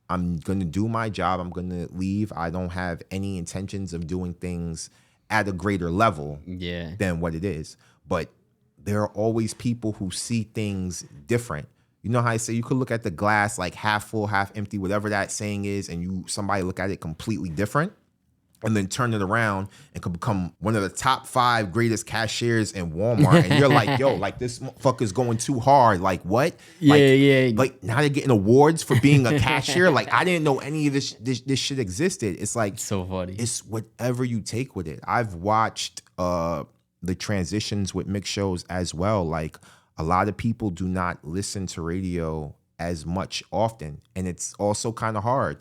I'm gonna do my job. I'm gonna leave. I don't have any intentions of doing things at a greater level than what it is. But there are always people who see things different. You know how I say you could look at the glass like half full, half empty, whatever that saying is, and somebody look at it completely different, and then turn it around and could become one of the top 5 greatest cashiers in Walmart. And you're like, yo, like this motherfucker's going too hard. Like what? Like now they're getting awards for being a cashier. Like I didn't know any of this shit existed. It's like so funny. It's whatever you take with it. I've watched the transitions with mix shows as well. Like a lot of people do not listen to radio as much often, and it's also kind of hard.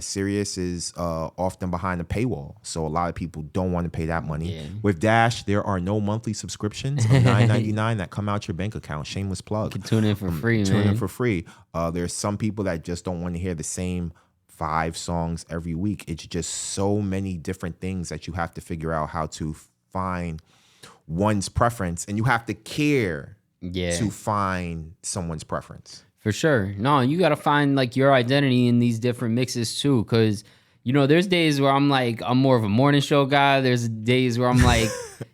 Sirius is often behind a paywall, so a lot of people don't want to pay that money. Yeah. With Dash, there are no monthly subscriptions of $9.99 that come out your bank account. Shameless plug. You can tune in for free, Tune man. in for free. There's some people that just don't want to hear the same 5 songs every week. It's just so many different things that you have to figure out how to find one's preference, and you have to care to find someone's preference. For sure. No, you got to find like your identity in these different mixes too. Cause you know, there's days where I'm like, I'm more of a morning show guy. There's days where I'm like,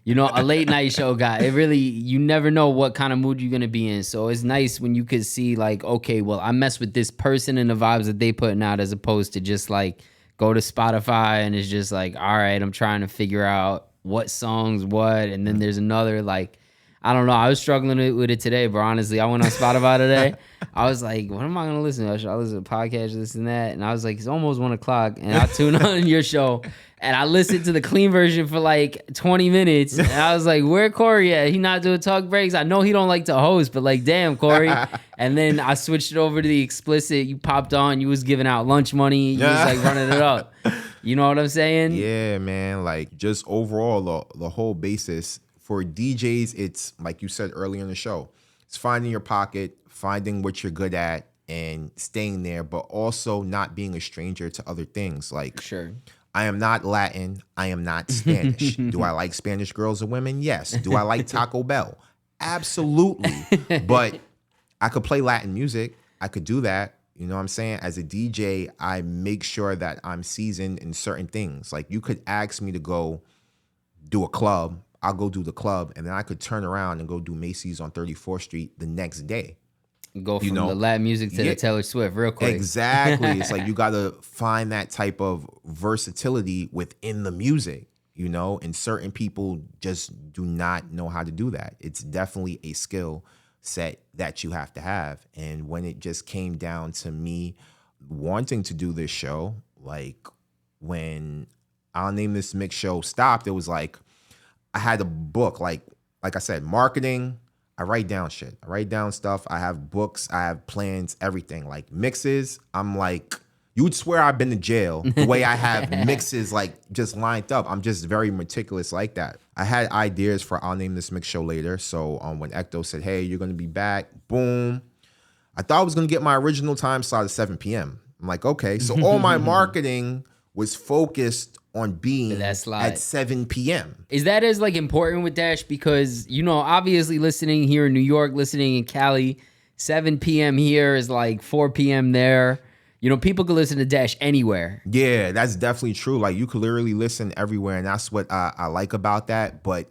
you know, a late night show guy. It really, you never know what kind of mood you're going to be in. So it's nice when you could see like, okay, well, I mess with this person and the vibes that they putting out, as opposed to just like go to Spotify and it's just like, all right, I'm trying to figure out what songs, what. And then there's another like, I don't know. I was struggling with it today, bro. Honestly, I went on Spotify today. I was like, what am I going to listen to? Should I listen to podcasts, this and that? And I was like, it's almost 1 o'clock. And I tuned on your show. And I listened to the clean version for like 20 minutes. And I was like, where Cory at? He not doing talk breaks? I know he don't like to host, but like, damn, Cory. And then I switched it over to the explicit. You popped on. You was giving out lunch money. You was like running it up. You know what I'm saying? Yeah, man. Like just overall, the whole basis for DJs, it's like you said earlier in the show, it's finding your pocket, finding what you're good at, and staying there, but also not being a stranger to other things. Like, sure, I am not Latin. I am not Spanish. Do I like Spanish girls and women? Yes. Do I like Taco Bell? Absolutely. But I could play Latin music. I could do that. You know what I'm saying? As a DJ, I make sure that I'm seasoned in certain things. Like you could ask me to go do a club. I'll go do the club, and then I could turn around and go do Macy's on 34th Street the next day. Go from the Latin music to the Taylor Swift real quick. Exactly. It's like you got to find that type of versatility within the music, you know, and certain people just do not know how to do that. It's definitely a skill set that you have to have. And when it just came down to me wanting to do this show, like when I'll Name This Mix show stopped, it was like, I had a book, like I said, marketing. I write down shit. I write down stuff. I have books. I have plans, everything. Like mixes, I'm like, you would swear I've been to jail the way I have mixes like just lined up. I'm just very meticulous like that. I had ideas for I'll Name This Mix show later. So when Ecto said, hey, you're going to be back, boom. I thought I was going to get my original time slot at 7 p.m. I'm like, okay. So all my marketing was focused on being at 7 p.m. Is that as like important with Dash? Because, you know, obviously listening here in New York, listening in Cali, 7 p.m. here is like 4 p.m. there. You know, people can listen to Dash anywhere. Yeah, that's definitely true. Like you could literally listen everywhere, and that's what I like about that. But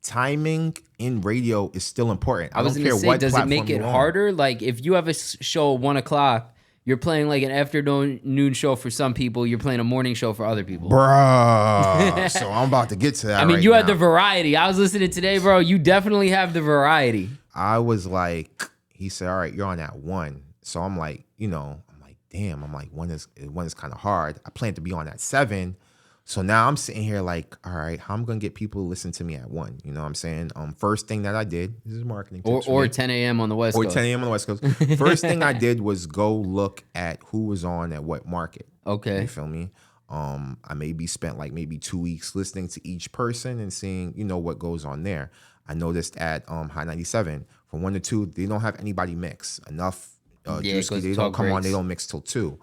timing in radio is still important. I don't care what does it make it harder? Like if you have a show at 1 o'clock, you're playing like an afternoon show for some people, you're playing a morning show for other people. Bruh. So I'm about to get to that. I mean, right you had now. the variety. I was listening today, bro. You definitely have the variety. I was like, he said, all right, you're on that 1. So I'm like, damn, I'm like, 1 is kind of hard. I plan to be on that 7. So now I'm sitting here like, all right, how I'm gonna get people to listen to me at 1? You know what I'm saying? First thing that I did, this is marketing tips Or 10 a.m. on the West Coast. Or 10 a.m. on the West Coast. First thing I did was go look at who was on at what market. Okay. You feel me? I maybe spent like maybe 2 weeks listening to each person and seeing, what goes on there. I noticed at High 97, from 1 to 2, they don't have anybody mix. Enough Drewski, they don't come on, they don't mix till 2.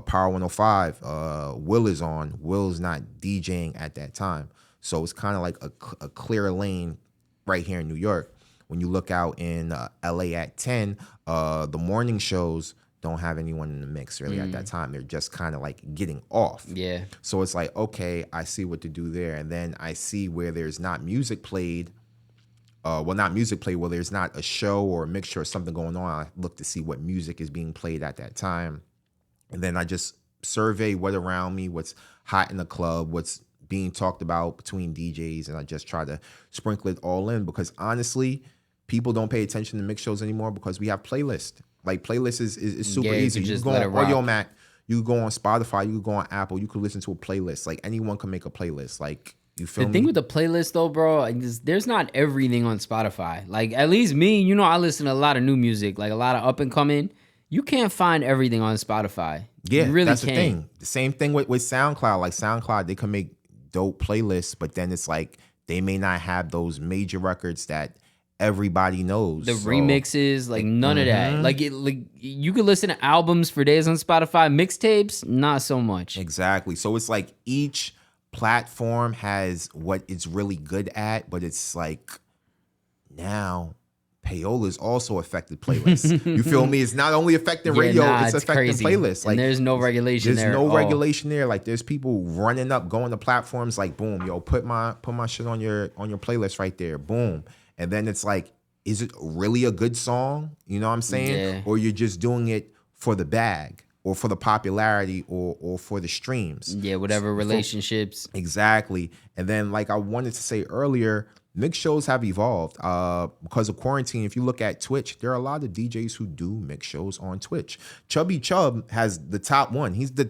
Power 105, Will is on. Will's not DJing at that time. So it's kind of like a clear lane right here in New York. When you look out in LA at 10, the morning shows don't have anyone in the mix really at that time. They're just kind of like getting off. Yeah. So it's like, okay, I see what to do there. And then I see where there's not music played. Not music played, where there's not a show or a mixture or something going on. I look to see what music is being played at that time. And then I just survey what around me, what's hot in the club, what's being talked about between DJs, and I just try to sprinkle it all in, because honestly, people don't pay attention to mix shows anymore because we have playlists. Like, playlist is super easy. You can go on Audio Mac, you can go on Spotify, you can go on Apple, you can listen to a playlist. Like, anyone can make a playlist. Like, you feel me? The thing with the playlist though, bro, there's not everything on Spotify. Like, at least me, I listen to a lot of new music, like a lot of up and coming. You can't find everything on Spotify. Yeah, you really that's can't. The thing. The same thing with SoundCloud. Like, SoundCloud, they can make dope playlists, but then it's like they may not have those major records that everybody knows. The remixes, like none of that. Like you could listen to albums for days on Spotify. Mixtapes, not so much. Exactly. So it's like each platform has what it's really good at, but it's like now payolas also affected playlists. You feel me? It's not only affecting radio, it's affecting crazy. playlists. Like, and there's no regulation there. There's no regulation there. Like, there's people running up, going to platforms like, boom, yo, put my shit on your playlist right there. Boom. And then it's like, is it really a good song? You know what I'm saying? Yeah. Or you're just doing it for the bag or for the popularity or for the streams. Yeah, whatever relationships. Exactly. And then, like I wanted to say earlier, mix shows have evolved because of quarantine. If you look at Twitch, there are a lot of DJs who do mix shows on Twitch. Chubby Chub has the top one. He's the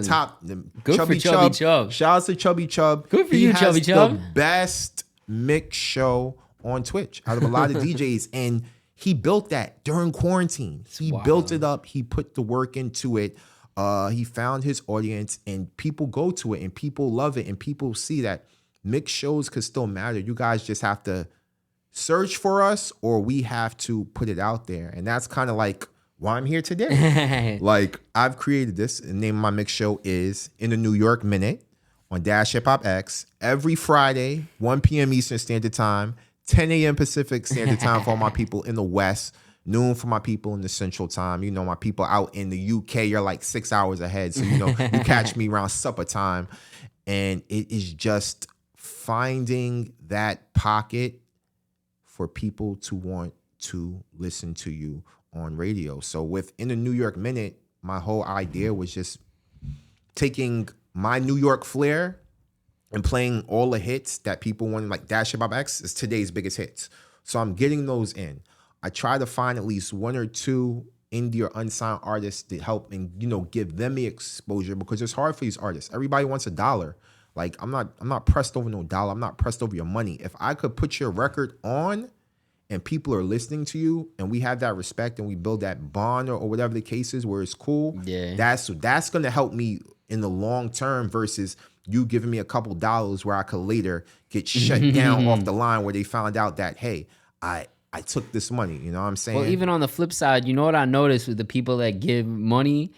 top. Good for Chubby Chub. Shout out to Chubby Chub. Good for you, Chubby Chub. The best mix show on Twitch out of a lot of DJs, and he built that during quarantine. He built it up. He put the work into it. He found his audience, and people go to it, and people love it, and people see that mixed shows could still matter. You guys just have to search for us, or we have to put it out there. And that's kind of like why I'm here today. Like, I've created this. The name of my mix show is In the New York Minute on Dash Hip Hop X every Friday, 1 p.m. Eastern Standard Time, 10 a.m. Pacific Standard Time for all my people in the West, noon for my people in the Central Time. My people out in the UK, you're like 6 hours ahead. So, you catch me around supper time. And it is just finding that pocket for people to want to listen to you on radio. So within the New York Minute, my whole idea was just taking my New York flair and playing all the hits that people want. Like Dash Hip Hop X is today's biggest hits. So I'm getting those in. I try to find at least 1 or 2 indie or unsigned artists to help and, give them the exposure, because it's hard for these artists. Everybody wants $1. Like, I'm not pressed over no dollar. I'm not pressed over your money. If I could put your record on and people are listening to you and we have that respect and we build that bond or whatever the case is where it's cool, that's going to help me in the long term versus you giving me a couple dollars where I could later get shut down off the line where they found out that, hey, I took this money. You know what I'm saying? Well, even on the flip side, you know what I noticed with the people that give money?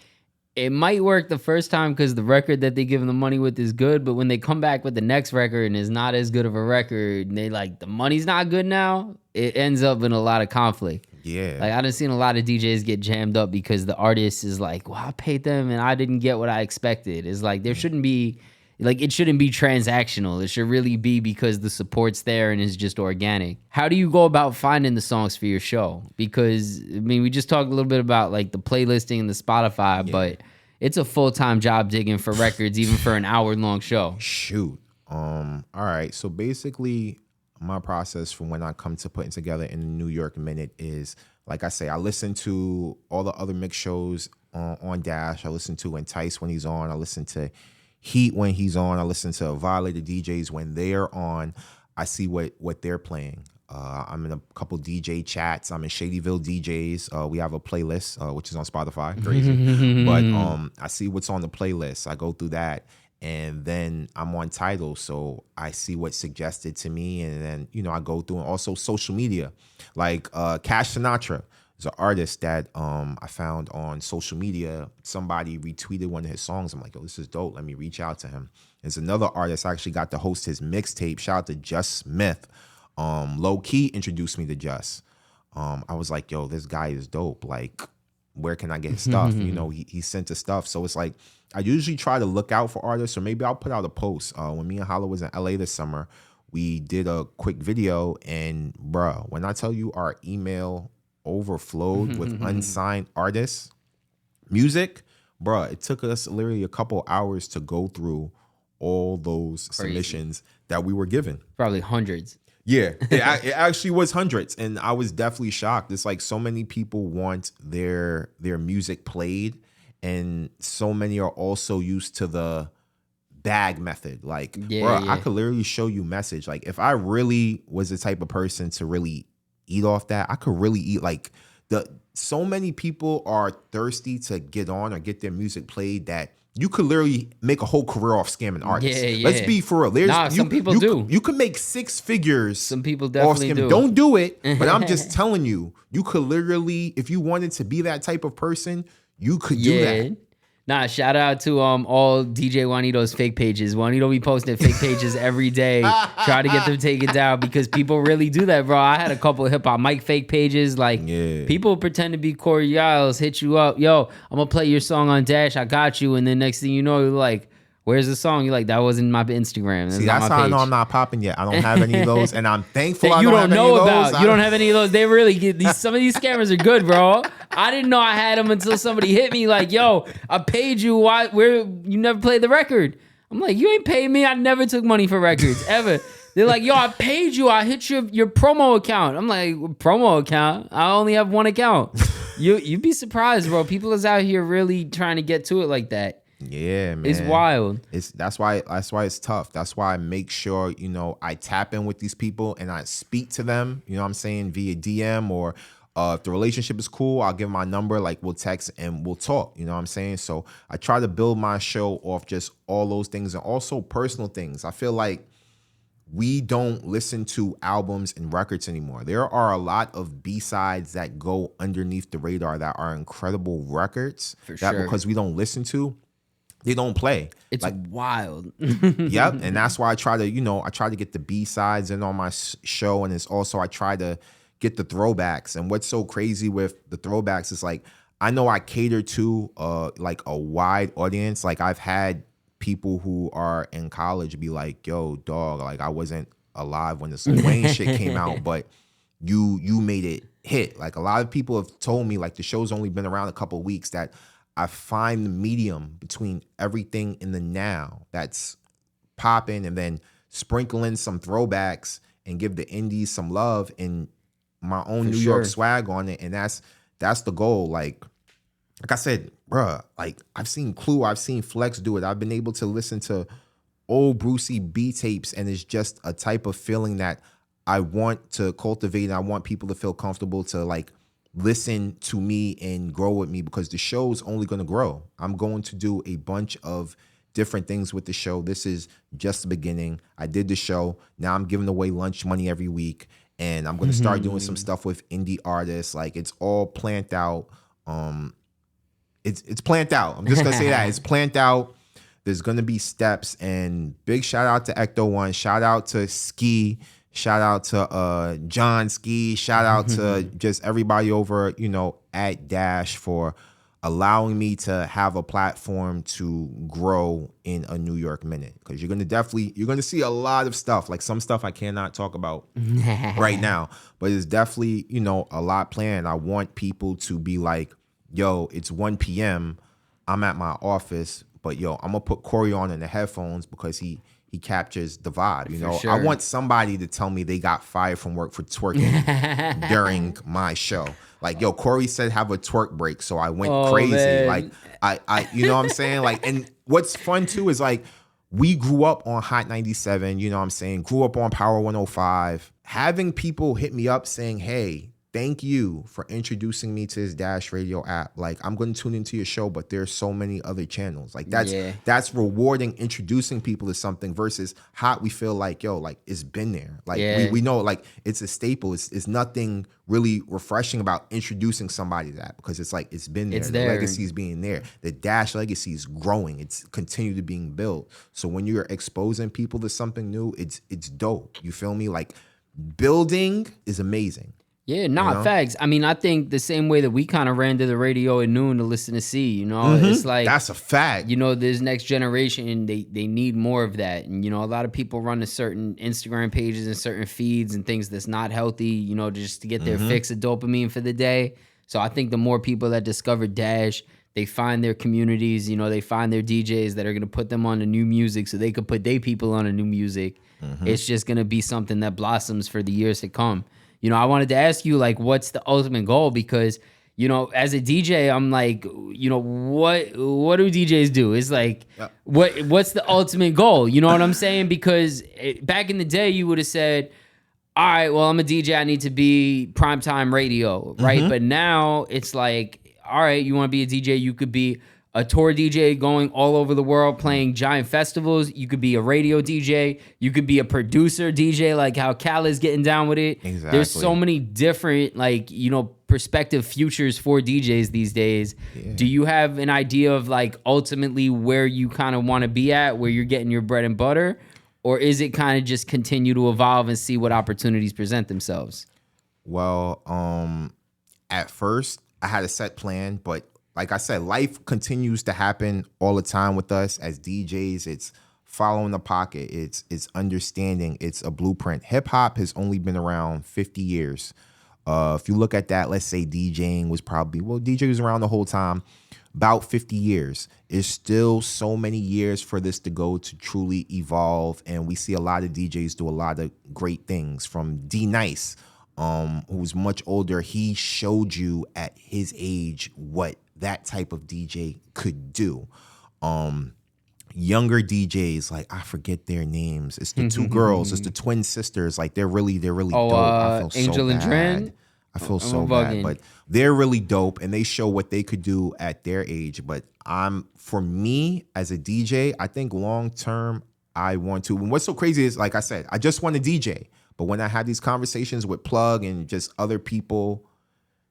It might work the first time because the record that they give them the money with is good, but when they come back with the next record and it's not as good of a record, and they like, the money's not good now, it ends up in a lot of conflict. Yeah. Like, I done seen a lot of DJs get jammed up because the artist is like, well, I paid them and I didn't get what I expected. It's like, there shouldn't be Like, it shouldn't be transactional. It should really be because the support's there and it's just organic. How do you go about finding the songs for your show? Because, I mean, we just talked a little bit about like the playlisting and the Spotify, but it's a full-time job digging for records, even for an hour-long show. Shoot. All right. So basically, my process from when I come to putting together in the New York Minute is, like I say, I listen to all the other mix shows on Dash. I listen to Entice when he's on. I listen to Heat when he's on. I listen to Violator DJs when they're on. I see what they're playing. I'm in a couple DJ chats. I'm in Shadyville DJs. We have a playlist, which is on Spotify. Crazy. But I see what's on the playlist. I go through that. And then I'm on Tidal, so I see what's suggested to me. And then, I go through, and also social media. Like Cash Sinatra is an artist that I found on social media. Somebody retweeted one of his songs. I'm like, oh, this is dope. Let me reach out to him. There's another artist I actually got to host his mixtape. Shout out to Just Smith. Low Key introduced me to Just. I was like, yo, this guy is dope. Like, where can I get his stuff? He sent us stuff. So it's like, I usually try to look out for artists, or maybe I'll put out a post. When me and Hollow was in LA this summer, we did a quick video, and bruh, when I tell you our email overflowed with unsigned artists, music, bruh, it took us literally a couple hours to go through all those submissions that we were given. Probably hundreds. Yeah, it actually was hundreds, and I was definitely shocked. It's like so many people want their music played, and so many are also used to the bag method. Like, I could literally show you message. Like, if I really was the type of person to really eat off that, I could really eat. Like, so many people are thirsty to get on or get their music played that you could literally make a whole career off scamming artists. Yeah. Let's be for real. Some people do. You can make six figures. Some people definitely do. Don't do it. But I'm just telling you, you could literally, if you wanted to be that type of person, you could do that. Nah, shout out to all DJ Juanito's fake pages. Juanito be posting fake pages every day. Try to get them taken down because people really do that, bro. I had a couple of hip hop mic fake pages. Like, people pretend to be Cory Giles, hit you up. Yo, I'm gonna play your song on Dash. I got you. And then next thing you know, you're like, where's the song? You're like, that wasn't my Instagram. See, that's how I know I'm not popping yet. I don't have any of those, and I'm thankful that I don't have any of those. You don't have any of those. They really get these. Some of these scammers are good, bro. I didn't know I had them until somebody hit me like, yo, I paid you. Why? Where you never played the record? I'm like, you ain't paid me. I never took money for records ever. They're like, yo, I paid you. I hit your promo account. I'm like, promo account? I only have one account. You'd be surprised, bro. People is out here really trying to get to it like that. Yeah, man. It's wild. That's why it's tough. That's why I make sure, I tap in with these people and I speak to them, you know what I'm saying, via DM, or if the relationship is cool, I'll give my number, like we'll text and we'll talk, you know what I'm saying? So I try to build my show off just all those things, and also personal things. I feel like we don't listen to albums and records anymore. There are a lot of B-sides that go underneath the radar that are incredible records because we don't listen to. They don't play. It's like wild. Yep. And that's why I try to get the B-sides in on my show. And it's also, I try to get the throwbacks. And what's so crazy with the throwbacks is, like, I know I cater to like a wide audience. Like, I've had people who are in college be like, yo, dog, like, I wasn't alive when this Lil Wayne shit came out, but you made it hit. Like, a lot of people have told me, like, the show's only been around a couple of weeks, that I find the medium between everything in the now that's popping, and then sprinkling some throwbacks and give the indies some love and my own New York swag on it. And that's the goal. Like I said, bruh, like, I've seen Clue, I've seen Flex do it. I've been able to listen to old Brucey B tapes, and it's just a type of feeling that I want to cultivate, and I want people to feel comfortable to, like, listen to me and grow with me, because the show's only going to grow. I'm going to do a bunch of different things with the show. This is just the beginning. I did the show. Now I'm giving away lunch money every week, and I'm going to start doing some stuff with indie artists. Like, it's all planned out. It's planned out. I'm just going to say that. It's planned out. There's going to be steps, and big shout out to Ecto One. Shout out to Ski. Shout out to John Ski. Shout out to just everybody over, at Dash for allowing me to have a platform to grow in a New York minute. Because you're gonna see a lot of stuff. Like some stuff I cannot talk about right now, but it's definitely, a lot planned. I want people to be like, yo, it's 1 p.m. I'm at my office, but yo, I'm gonna put Cory on in the headphones because he captures the vibe. Sure. I want somebody to tell me they got fired from work for twerking during my show. Like, yo, Cory said have a twerk break, so I went crazy. Man. Like, I, you know what I'm saying? Like, and what's fun too is like, we grew up on Hot 97, you know what I'm saying? Grew up on Power 105. Having people hit me up saying, hey, thank you for introducing me to this Dash Radio app. Like, I'm going to tune into your show, but there's so many other channels. Like, that's rewarding, introducing people to something versus Hot. We feel like, yo, like it's been there. Like we know like it's a staple. It's nothing really refreshing about introducing somebody to that because it's like it's been there. The legacy's being there. The Dash legacy is growing. It's continued to being built. So when you're exposing people to something new, it's dope. You feel me? Like building is amazing. Yeah, facts. I mean, I think the same way that we kind of ran to the radio at noon to listen to C, it's like that's a fact. This next generation, they need more of that. And, a lot of people run to certain Instagram pages and certain feeds and things that's not healthy, just to get their fix of dopamine for the day. So I think the more people that discover Dash, they find their communities, they find their DJs that are going to put them on the new music so they could put their people on the new music. It's just going to be something that blossoms for the years to come. I wanted to ask you, like, what's the ultimate goal? Because, as a DJ, I'm like, what do DJs do? It's like, what's the ultimate goal? You know what I'm saying? Because back in the day, you would have said, all right, well, I'm a DJ. I need to be primetime radio, right? But now it's like, all right, you want to be a DJ? You could be a tour DJ going all over the world playing giant festivals. You could be a radio DJ. You could be a producer DJ, like how Cal is getting down with it. Exactly. There's so many different, perspective futures for DJs these days. Yeah. Do you have an idea of, like, ultimately where you kind of want to be at, where you're getting your bread and butter? Or is it kind of just continue to evolve and see what opportunities present themselves? Well, at first, I had a set plan, but like I said, life continues to happen all the time with us as DJs. It's following the pocket. It's understanding. It's a blueprint. Hip hop has only been around 50 years. If you look at that, let's say DJ was around the whole time, about 50 years. It's still so many years for this to go to truly evolve. And we see a lot of DJs do a lot of great things, from D Nice, who's much older. He showed you at his age what that type of DJ could do. Younger DJs, like, I forget their names. It's the two girls. It's the twin sisters. Like, they're really dope. I feel Angel so and bad. Dren? I feel so bad, but they're really dope and they show what they could do at their age. But for me as a DJ, I think long term I want to. And what's so crazy is, like I said, I just want to DJ. But when I have these conversations with Plug and just other people,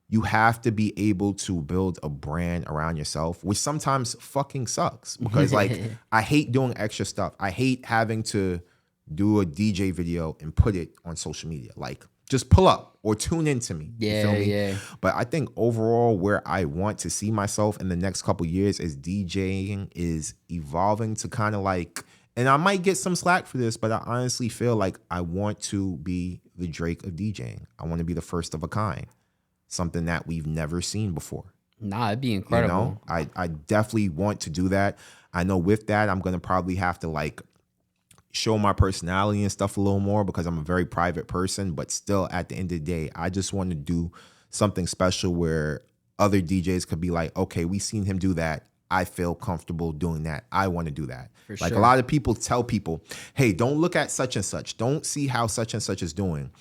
you have to be able to build a brand around yourself, which sometimes fucking sucks because, like, I hate doing extra stuff. I hate having to do a DJ video and put it on social media. Like, just pull up or tune into me. You feel me? Yeah. But I think overall where I want to see myself in the next couple years is DJing is evolving to kind of like, and I might get some slack for this, but I honestly feel like I want to be the Drake of DJing. I want to be the first of a kind. Something that we've never seen before. Nah, it'd be incredible. I definitely want to do that. I know with that, I'm going to probably have to, like, show my personality and stuff a little more because I'm a very private person. But still, at the end of the day, I just want to do something special where other DJs could be like, okay, we seen him do that. I feel comfortable doing that. I want to do that. For like sure. A lot of people tell people, hey, don't look at such and such. Don't see how such and such is doing.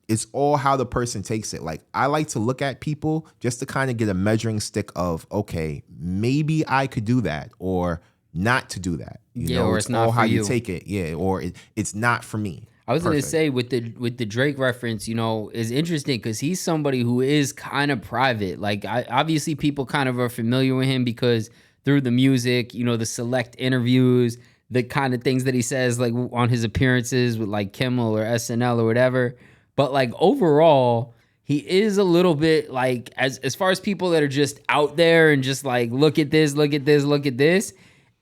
It's all how the person takes it. Like, I like to look at people just to kind of get a measuring stick of, okay, maybe I could do that or not to do that. You know, or it's not all for how you. you take it. Yeah, or it's not for me. I was going to Perfect. say with the Drake reference, is interesting because he's somebody who is kind of private. Like, obviously people kind of are familiar with him because through the music, the select interviews, the kind of things that he says, like on his appearances with like Kimmel or SNL or whatever. But like overall, he is a little bit like, as far as people that are just out there and just like, look at this, look at this, look at this.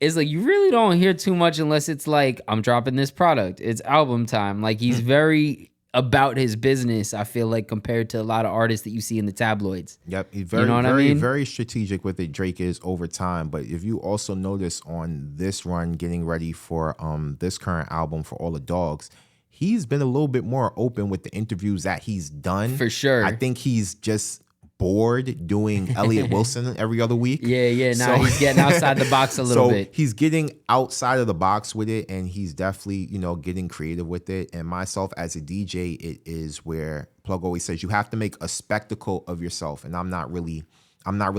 It's like you really don't hear too much unless it's like, I'm dropping this product. It's album time. Like he's very about his business, I feel like, compared to a lot of artists that you see in the tabloids. Yep, he's very, You know what I very, mean? very strategic with it. Drake is over time, but if you also notice on this run, getting ready for this current album for All the Dogs, he's been a little bit more open with the interviews that he's done. For sure. I think he's just bored doing Elliot Wilson every other week. Yeah. Now he's getting outside the box a little bit. He's getting outside of the box with it, and he's definitely, getting creative with it. And myself as a DJ, it is where Plug always says you have to make a spectacle of yourself. And I'm not really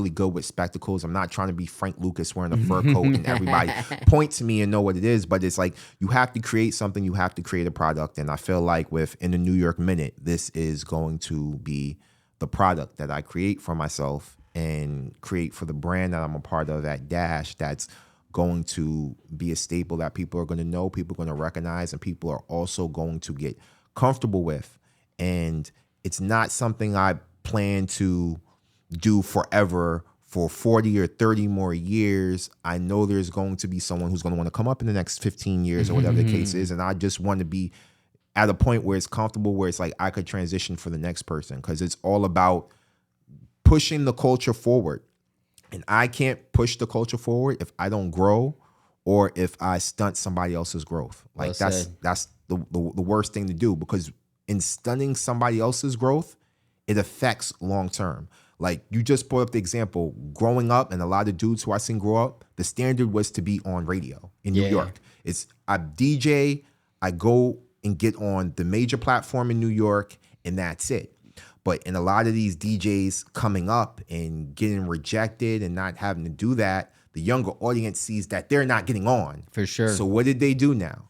good with spectacles. I'm not trying to be Frank Lucas wearing a fur coat and everybody point to me and know what it is. But it's like you have to create something. You have to create a product. And I feel like in the New York Minute, this is going to be the product that I create for myself and create for the brand that I'm a part of at Dash. That's going to be a staple that people are going to know, people are going to recognize, and people are also going to get comfortable with. And it's not something I plan to do forever for 40 or 30 more years. I know there's going to be someone who's going to want to come up in the next 15 years or whatever the case is. And I just want to be at a point where it's comfortable, where it's like I could transition for the next person, because it's all about pushing the culture forward. And I can't push the culture forward if I don't grow or if I stunt somebody else's growth. Like Well that's the worst thing to do, because in stunning somebody else's growth, it affects long term. Like you just brought up the example, growing up, and a lot of dudes who I seen grow up, the standard was to be on radio in New York. I DJ, I go and get on the major platform in New York, and that's it. But in a lot of these DJs coming up and getting rejected and not having to do that, the younger audience sees that they're not getting on. For sure. So what did they do now?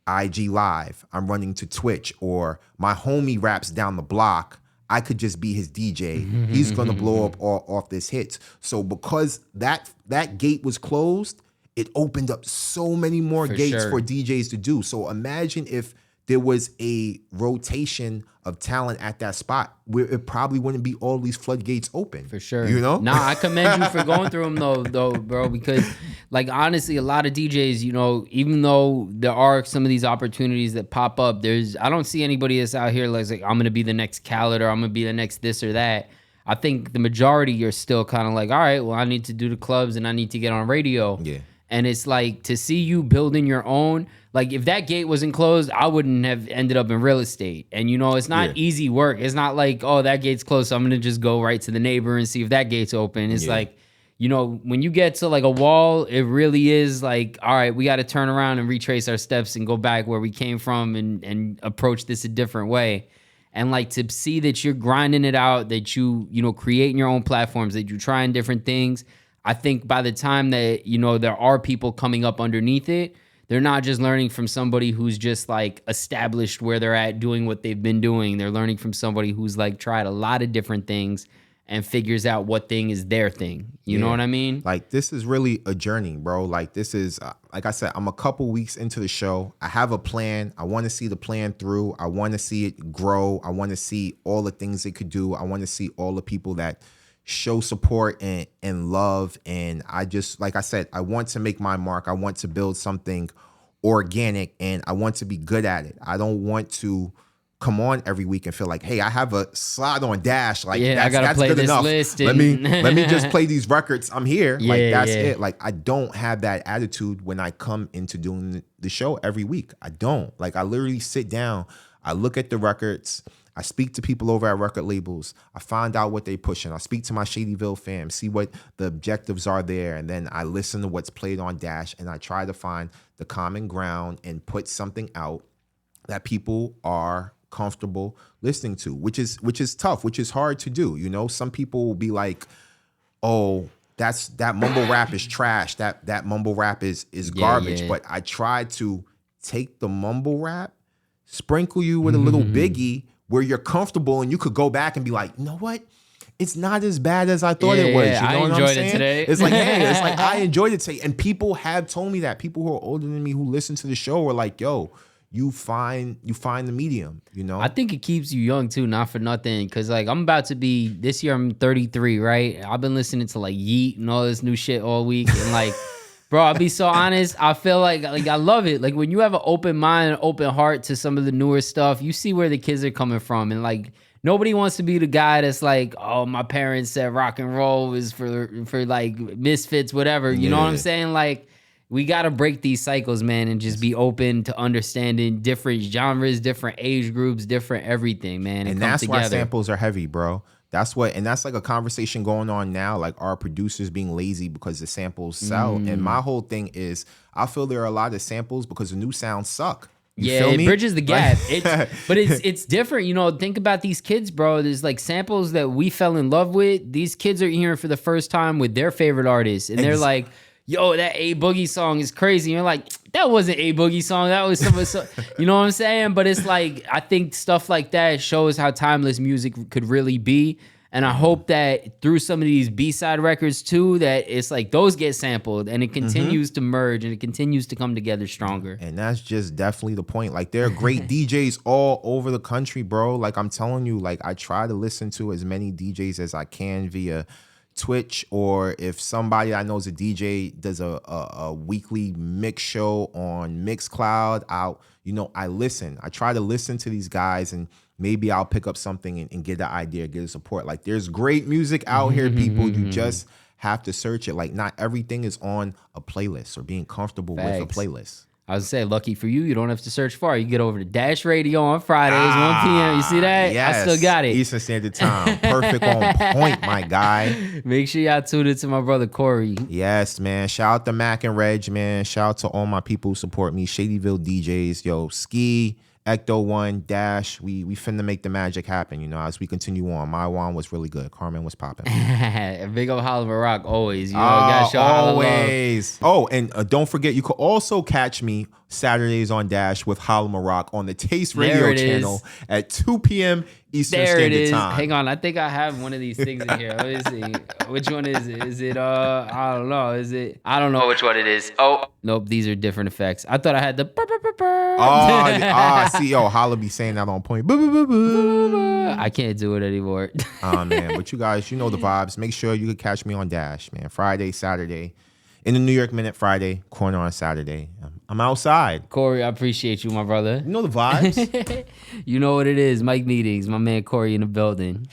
IG Live, I'm running to Twitch, or my homie raps down the block, I could just be his DJ. He's going to blow up off this hits. So because that gate was closed, it opened up so many more gates for DJs to do. So imagine if there was a rotation of talent at that spot where it probably wouldn't be all these floodgates open. For sure. Nah, I commend you for going through them though, bro, because like honestly, a lot of DJs, even though there are some of these opportunities that pop up, I don't see anybody that's out here like I'm gonna be the next Khaled or I'm gonna be the next this or that. I think the majority are still kind of like, all right, well, I need to do the clubs and I need to get on radio. Yeah. And it's like, to see you building your own, like if that gate wasn't closed, I wouldn't have ended up in real estate. And it's not easy work. It's not like, oh, that gate's closed, so I'm gonna just go right to the neighbor and see if that gate's open. It's like, when you get to like a wall, it really is like, all right, we got to turn around and retrace our steps and go back where we came from and approach this a different way. And like to see that you're grinding it out, that you creating your own platforms, that you're trying different things. I think by the time that, there are people coming up underneath it, they're not just learning from somebody who's just like established where they're at doing what they've been doing. They're learning from somebody who's like tried a lot of different things and figures out what thing is their thing. You know what I mean? Like this is really a journey, bro. Like this is, like I said, I'm a couple weeks into the show. I have a plan. I want to see the plan through. I want to see it grow. I want to see all the things it could do. I want to see all the people that show support and love. And I just, like I said, I want to make my mark. I want to build something organic, and I want to be good at it. I don't want to come on every week and feel like, hey, I have a slot on Dash. Like, I gotta that's play good this enough. list. Let me just play these records. I'm here. Like that's yeah. it. Like I don't have that attitude when I come into doing the show every week. I don't. Like I literally sit down, I look at the records, I speak to people over at record labels. I find out what they pushing. I speak to my Shadyville fam, see what the objectives are there. And then I listen to what's played on Dash, and I try to find the common ground and put something out that people are comfortable listening to, which is tough, which is hard to do. Some people will be like, oh, that mumble rap is trash. That mumble rap is garbage. Yeah. But I try to take the mumble rap, sprinkle you with a little Biggie, where you're comfortable and you could go back and be like, you know what? It's not as bad as I thought it was. You know what I'm saying? I enjoyed it today. It's like, hey, I enjoyed it today. And people have told me that. People who are older than me who listen to the show were like, yo, you find the medium, you know? I think it keeps you young too, not for nothing. Cause like I'm about to be this year, I'm 33, right? I've been listening to like Yeet and all this new shit all week. And like, bro, I'll be so honest. I feel like I love it. Like when you have an open mind and open heart to some of the newer stuff, you see where the kids are coming from. And like nobody wants to be the guy that's like, oh, my parents said rock and roll is for like misfits, whatever. You know what I'm saying? Like, we got to break these cycles, man, and just be open to understanding different genres, different age groups, different everything, man. And that's why samples are heavy, bro. That's like a conversation going on now, like our producers being lazy because the samples sell. And my whole thing is, I feel there are a lot of samples because the new sounds suck. You feel it me? bridges the gap. But it's different. You know, think about these kids, bro. There's like samples that we fell in love with. These kids are hearing for the first time with their favorite artists. And they're like, yo, that A Boogie song is crazy. And you're like, that wasn't A Boogie song. That was some, you know what I'm saying? But it's like, I think stuff like that shows how timeless music could really be. And I hope that through some of these B-side records too, that it's like those get sampled and it continues to merge and it continues to come together stronger. And that's just definitely the point. Like there are great DJs all over the country, bro. Like I'm telling you, like I try to listen to as many DJs as I can via Twitch, or if somebody I know is a DJ does a weekly mix show on Mixcloud, I listen. I try to listen to these guys and maybe I'll pick up something and get the idea, get the support. Like there's great music out here, people. You just have to search it. Like not everything is on a playlist or being comfortable with a playlist. I was saying, lucky for you, you don't have to search far. You get over to Dash Radio on Fridays, 1 p.m. You see that? Yes. I still got it. Eastern Standard Time. Perfect on point, my guy. Make sure y'all tune in to my brother, Cory. Yes, man. Shout out to Mac and Reg, man. Shout out to all my people who support me. Shadyville DJs. Yo, Ski, Ecto One, Dash. We finna make the magic happen, you know, as we continue on. My one was really good. Carmen was popping. Big up Holla Rock always. You know, gotta show always. Oh, and don't forget, you could also catch me Saturdays on Dash with Holla Rock on the Taste Radio channel at 2 p.m. Eastern Standard Time. Hang on, I think I have one of these things in here. Let me see. Which one is it? Is it I don't know. Is it? I don't know which one it is. Oh, nope, these are different effects. I thought I had the see, Holla be saying that on point. I can't do it anymore. Man, but you guys, you know the vibes. Make sure you can catch me on Dash, man. Friday, Saturday. In the New York Minute Friday, corner on Saturday. I'm outside. Cory, I appreciate you, my brother. You know the vibes. You know what it is. Mike Meetings, my man Cory in the building.